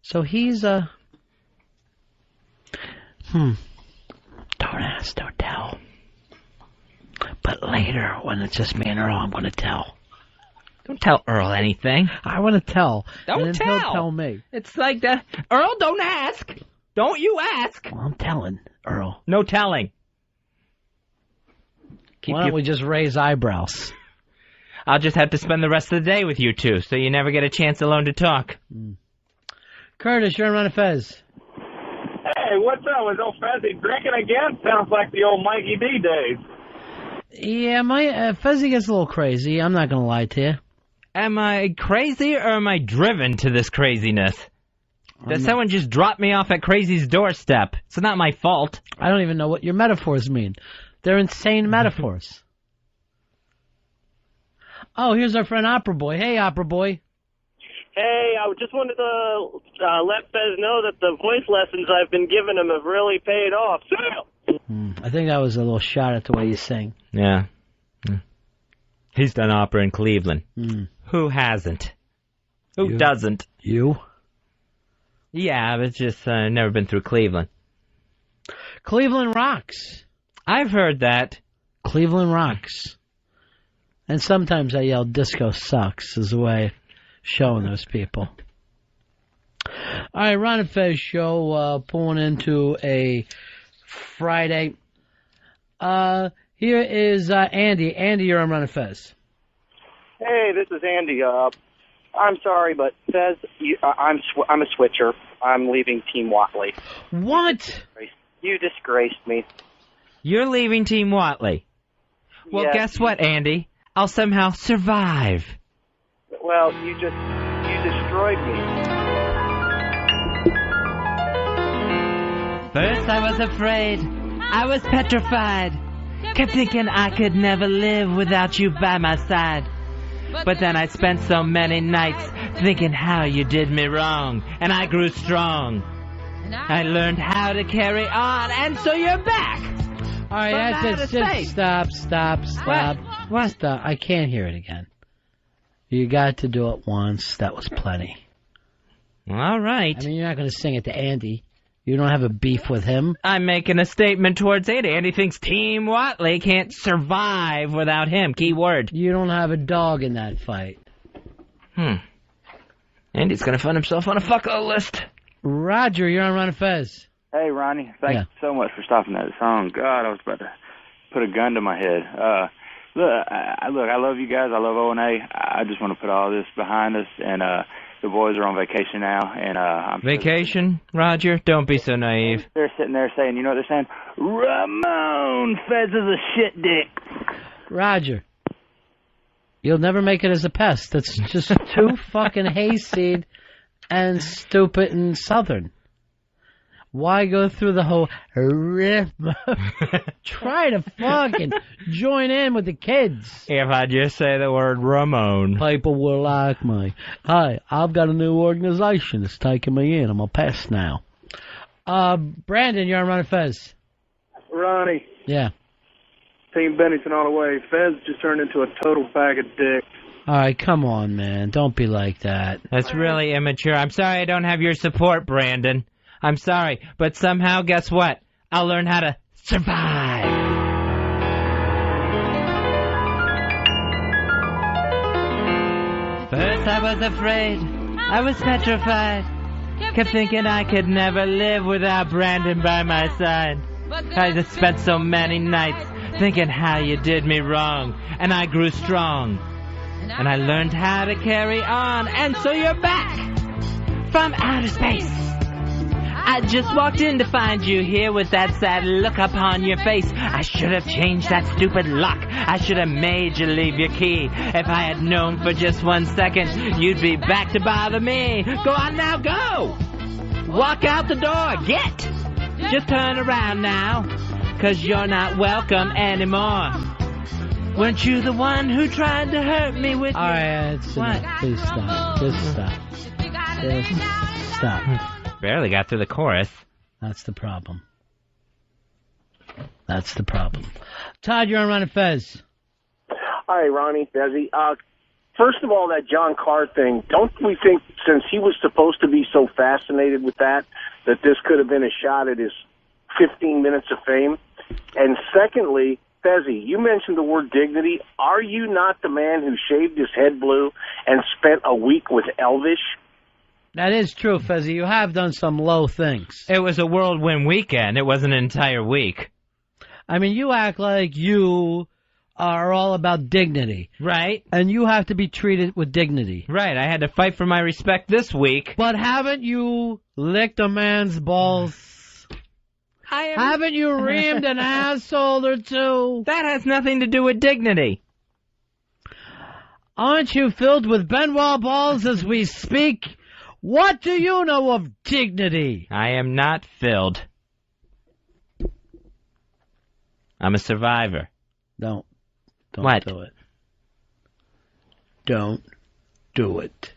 So he's Don't ask, don't tell. But later, when it's just me and Earl, I'm going to tell. Don't tell Earl anything. I want to tell. Don't and then tell. He'll tell me. It's like that. Earl, don't ask. Don't you ask. Well, I'm telling, Earl. No telling. Why don't we just raise eyebrows? I'll just have to spend the rest of the day with you two, so you never get a chance alone to talk. Curtis, you're on Run of Fez. Hey, what's up? Was old Fezzy drinking again? Sounds like the old Mikey D days. Yeah, my Fezzy gets a little crazy. I'm not going to lie to you. Am I crazy or am I driven to this craziness? Does someone just drop me off at Crazy's doorstep? It's not my fault. I don't even know what your metaphors mean. They're insane metaphors. Oh, here's our friend Opera Boy. Hey, Opera Boy. Hey, I just wanted to let Fez know that the voice lessons I've been giving him have really paid off. I think that was a little shot at the way you sing. Yeah. He's done opera in Cleveland. Who hasn't? Who doesn't? You? Yeah, but it's just never been through Cleveland. Cleveland rocks. I've heard that. Cleveland rocks. And sometimes I yell, disco sucks, as a way of showing those people. All right, Ron and Fez show, pulling into a Friday. Here is Andy. Andy, you're on Ron and Fez. Hey, this is Andy. I'm sorry, but Fez, I'm a switcher. I'm leaving Team Watley. What? You disgraced me. You're leaving Team Watley. Well, Yes. guess what, Andy? I'll somehow survive. Well, you destroyed me. First I was afraid, I was petrified, kept thinking I could never live without you by my side. But then I spent so many nights thinking how you did me wrong, and I grew strong. I learned how to carry on, and so you're back. All right, that's it. Stop. What? Stop. I can't hear it again. You got to do it once. That was plenty. All right. I mean, you're not going to sing it to Andy. You don't have a beef with him. I'm making a statement towards Andy. Andy thinks Team Watley can't survive without him. Key word. You don't have a dog in that fight. Andy's going to find himself on a fucko list. Roger, you're on Ron and Fez. Hey, Ronnie, thank you so much for stopping that song. God, I was about to put a gun to my head. Look, I love you guys. I love O&A. I just want to put all this behind us, and the boys are on vacation now. And I'm Vacation, Roger? Don't be so naive. They're sitting there saying, you know what they're saying? Ramon, Fez is a shit dick. Roger, you'll never make it as a pest. That's just too fucking hayseed and stupid and southern. Why go through the whole rhythm? Try to fucking join in with the kids. If I just say the word Ramon. People will like me. Hey, I've got a new organization that's taking me in. I'm a pest now. Brandon, you're on Ron and Fez. Ronnie, Yeah. Team Bennington all the way. Fez just turned into a total bag of dicks. All right, come on, man. Don't be like that. That's really immature. I'm sorry I don't have your support, Brandon. I'm sorry, but somehow, guess what? I'll learn how to survive. First I was afraid, I was petrified, kept thinking I could never live without Brandon by my side. I just spent so many nights thinking how you did me wrong, and I grew strong. And I learned how to carry on, and so you're back from outer space. I just walked in to find you here with that sad look upon your face. I should have changed that stupid lock. I should have made you leave your key. If I had known for just 1 second, you'd be back to bother me. Go on now, go! Walk out the door. Get. Just turn around now, 'cause you're not welcome anymore. Weren't you the one who tried to hurt me with All right, that's enough. Please stop. Just stop. Just stop. Barely got through the chorus. That's the problem. That's the problem. Todd, you're on Ron and Fez. Hi, Ronnie, Fezzy. First of all, that John Carr thing, don't we think, since he was supposed to be so fascinated with that this could have been a shot at his 15 minutes of fame? And secondly, Fezzy, you mentioned the word dignity. Are you not the man who shaved his head blue and spent a week with Elvish? That is true, Fezzy. You have done some low things. It was a whirlwind weekend. It wasn't an entire week. I mean, you act like you are all about dignity. Right. And you have to be treated with dignity. Right. I had to fight for my respect this week. But haven't you licked a man's balls? Haven't you reamed an asshole or two? That has nothing to do with dignity. Aren't you filled with Benoit balls as we speak? What do you know of dignity? I am not filled. I'm a survivor. Don't what? Do it. Don't do it.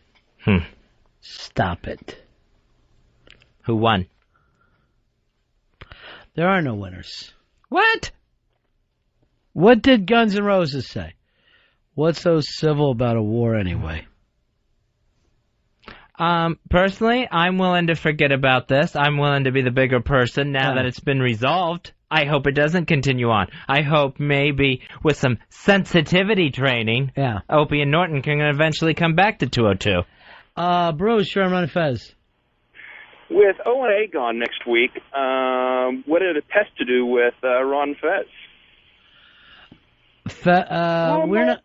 Stop it. Who won? There are no winners. What? What did Guns N' Roses say? What's so civil about a war anyway? Personally, I'm willing to forget about this. I'm willing to be the bigger person now that it's been resolved. I hope it doesn't continue on. I hope maybe with some sensitivity training, Opie and Norton can eventually come back to 202. Bruce, you're on Ron and Fez. With O&A gone next week, what did it test to do with Ron Fez? We're not.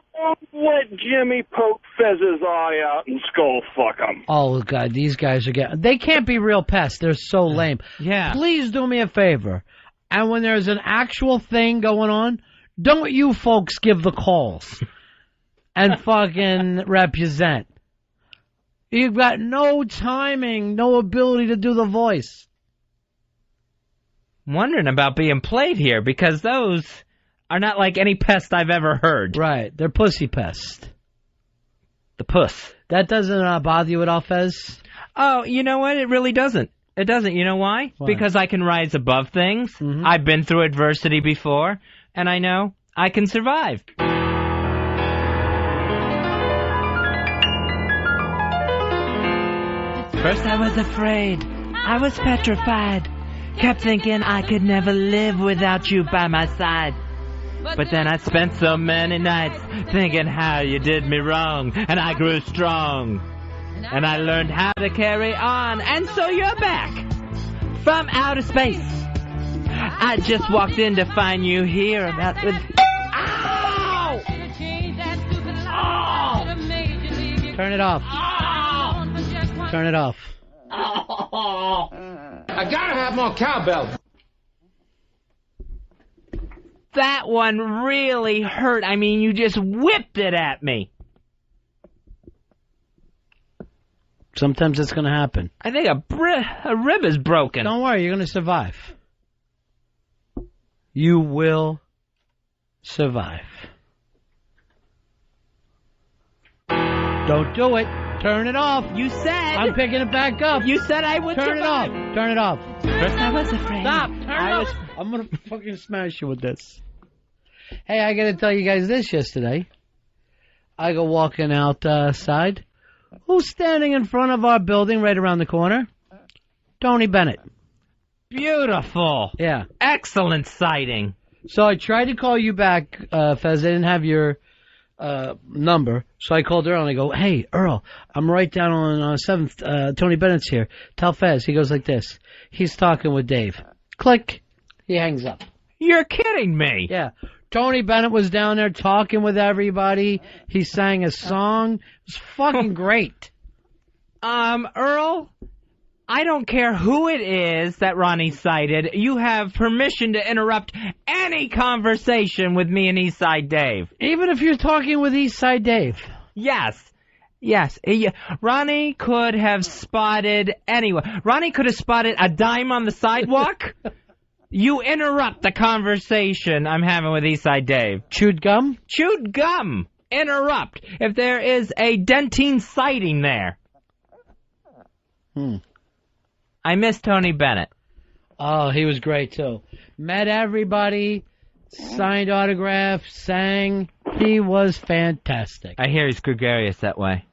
Let Jimmy poke Fez's eye out and skull fuck him. Oh, God, these guys are getting... They can't be real pests. They're so lame. Yeah. Please do me a favor. And when there's an actual thing going on, don't you folks give the calls and fucking represent. You've got no timing, no ability to do the voice. I'm wondering about being played here because those are not like any pest I've ever heard. Right. They're pussy pests. The puss. That doesn't bother you at all, Fez? Oh, you know what? It really doesn't. It doesn't. You know why? Because I can rise above things. I've been through adversity before, and I know I can survive. First I was afraid. I was petrified. Kept thinking I could never live without you by my side. But then I spent so many nights thinking how you did me wrong, and I grew strong. And I learned how to carry on, and so you're back from outer space. I just walked in to find you here about with... Ow! Oh! Turn it off. Oh! Turn it off. Oh! I gotta have more cowbell. That one really hurt. I mean, you just whipped it at me. Sometimes it's going to happen. I think a rib is broken. Don't worry, you're going to survive. You will survive. Don't do it. Turn it off. You said. I'm picking it back up. You said I would Turn survive. it off. Turn it off. First I was afraid. Stop. Turn it off. I'm going to fucking smash you with this. Hey, I got to tell you guys this yesterday. I go walking outside. Who's standing in front of our building right around the corner? Tony Bennett. Beautiful. Yeah. Excellent sighting. So I tried to call you back, Fez. I didn't have your number. So I called Earl and I go, hey, Earl, I'm right down on 7th. Tony Bennett's here. Tell Fez. He goes like this. He's talking with Dave. Click. He hangs up. You're kidding me. Yeah. Tony Bennett was down there talking with everybody. He sang a song. It was fucking great. Earl, I don't care who it is that Ronnie cited. You have permission to interrupt any conversation with me and Eastside Dave. Even if you're talking with Eastside Dave. Yes. Yes, Ronnie could have spotted anyone. Ronnie could have spotted a dime on the sidewalk. You interrupt the conversation I'm having with Eastside Dave. Chewed gum? Chewed gum. Interrupt. If there is a Dentine sighting there. I miss Tony Bennett. Oh, he was great, too. Met everybody, signed autographs, sang. He was fantastic. I hear he's gregarious that way.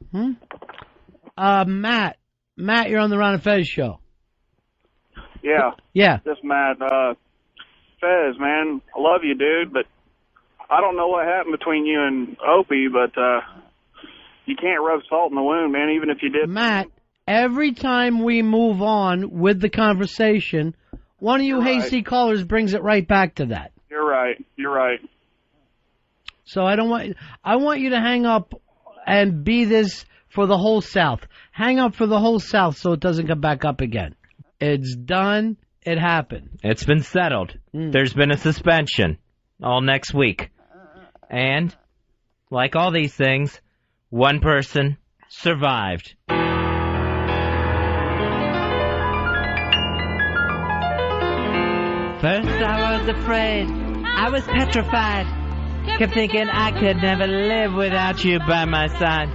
Matt, you're on the Ron and Fez show. Yeah. Yeah. This Matt, Fez, man, I love you, dude, but I don't know what happened between you and Opie, but you can't rub salt in the wound, man, even if you did. Matt, every time we move on with the conversation, one of you hasty callers brings it right back to that. You're right. So I want you to hang up and be this for the whole South. Hang up for the whole South so it doesn't come back up again. It's done. It happened. It's been settled. There's been a suspension all next week. And, like all these things, one person survived. First I was afraid, I was petrified. Kept thinking I could never live without you by my side.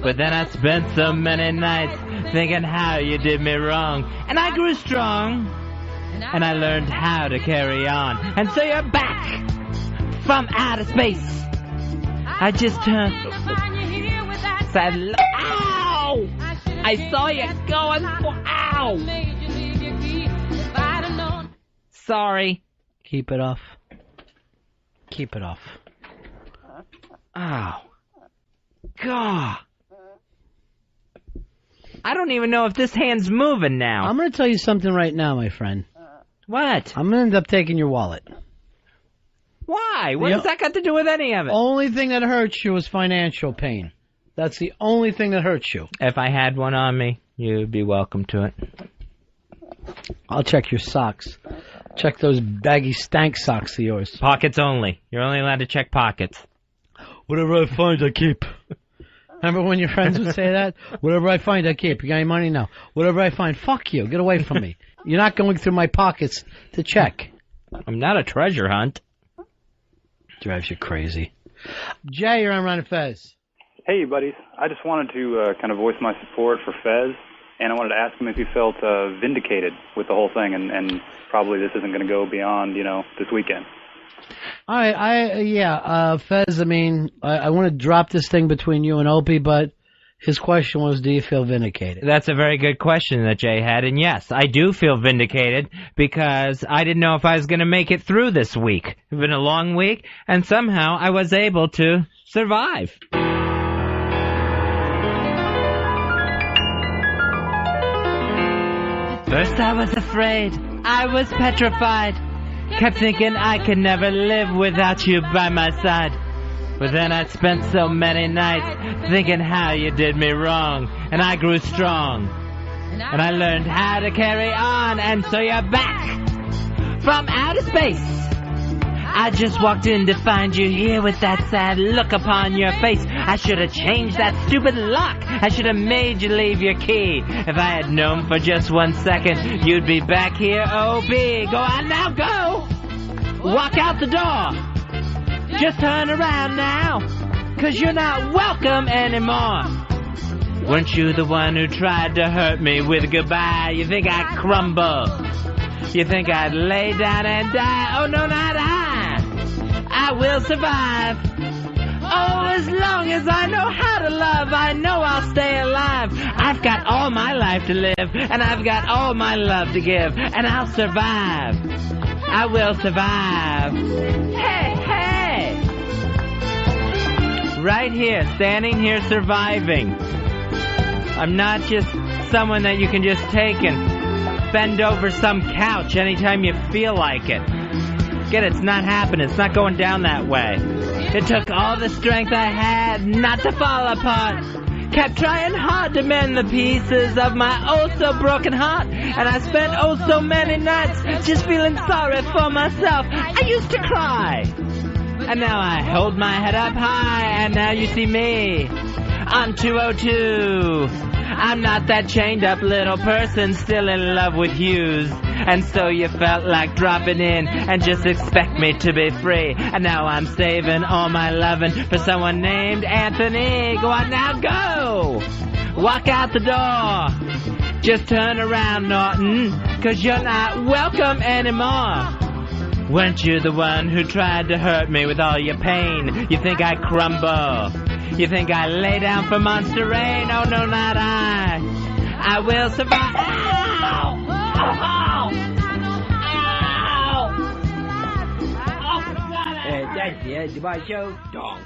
But then I spent so many nights thinking how you did me wrong. And I grew strong, and I learned how to carry on. And so you're back from outer space. I just turned sad. Ow! I saw you going. Ow! Sorry. Keep it off. Keep it off. Ow. God. I don't even know if this hand's moving now. I'm going to tell you something right now, my friend. What? I'm going to end up taking your wallet. Why? What does that got to do with any of it? Only thing that hurts you is financial pain. That's the only thing that hurts you. If I had one on me, you'd be welcome to it. I'll check your socks. Check those baggy stank socks of yours. Pockets only. You're only allowed to check pockets. Whatever I find, I keep. Remember when your friends would say that? Whatever I find, I keep. You got any money? No. Whatever I find, fuck you. Get away from me. You're not going through my pockets to check. I'm not a treasure hunt. Drives you crazy. Jay, you're on Ron and Fez. Hey, buddies. I just wanted to kind of voice my support for Fez, and I wanted to ask him if he felt vindicated with the whole thing, and probably this isn't going to go beyond, this weekend. All right, Fez, I want to drop this thing between you and Opie, but his question was, do you feel vindicated? That's a very good question that Jay had, and yes, I do feel vindicated because I didn't know if I was going to make it through this week. It's been a long week, and somehow I was able to survive. First I was afraid, I was petrified. Kept thinking I could never live without you by my side. But then I spent so many nights thinking how you did me wrong. And I grew strong. And I learned how to carry on. And so you're back from outer space. I just walked in to find you here with that sad look upon your face. I should have changed that stupid lock. I should have made you leave your key. If I had known for just 1 second you'd be back here, Opie. Go on now, go! Walk out the door. Just turn around now, 'cause you're not welcome anymore. Weren't you the one who tried to hurt me with goodbye? You think I'd crumble? You think I'd lay down and die? Oh, no, not I will survive. Oh, as long as I know how to love, I know I'll stay alive. I've got all my life to live, and I've got all my love to give, and I'll survive. I will survive. Hey, hey! Right here, standing here surviving. I'm not just someone that you can just take and bend over some couch anytime you feel like it. Get it, it's not happening. It's not going down that way. It took all the strength I had not to fall apart. Kept trying hard to mend the pieces of my oh-so-broken heart. And I spent oh-so many nights just feeling sorry for myself. I used to cry. And now I hold my head up high, and now you see me. on 202. I'm not that chained up little person still in love with Hughes. And so you felt like dropping in and just expect me to be free. And now I'm saving all my loving for someone named Anthony. Go on now, go! Walk out the door. Just turn around, Norton, 'cause you're not welcome anymore. Weren't you the one who tried to hurt me with all your pain? You think I crumble? You think I lay down for Monster Rain? Oh, no, not I. I will survive. Ow! Ow! Ow! That's the end of my show. Donk.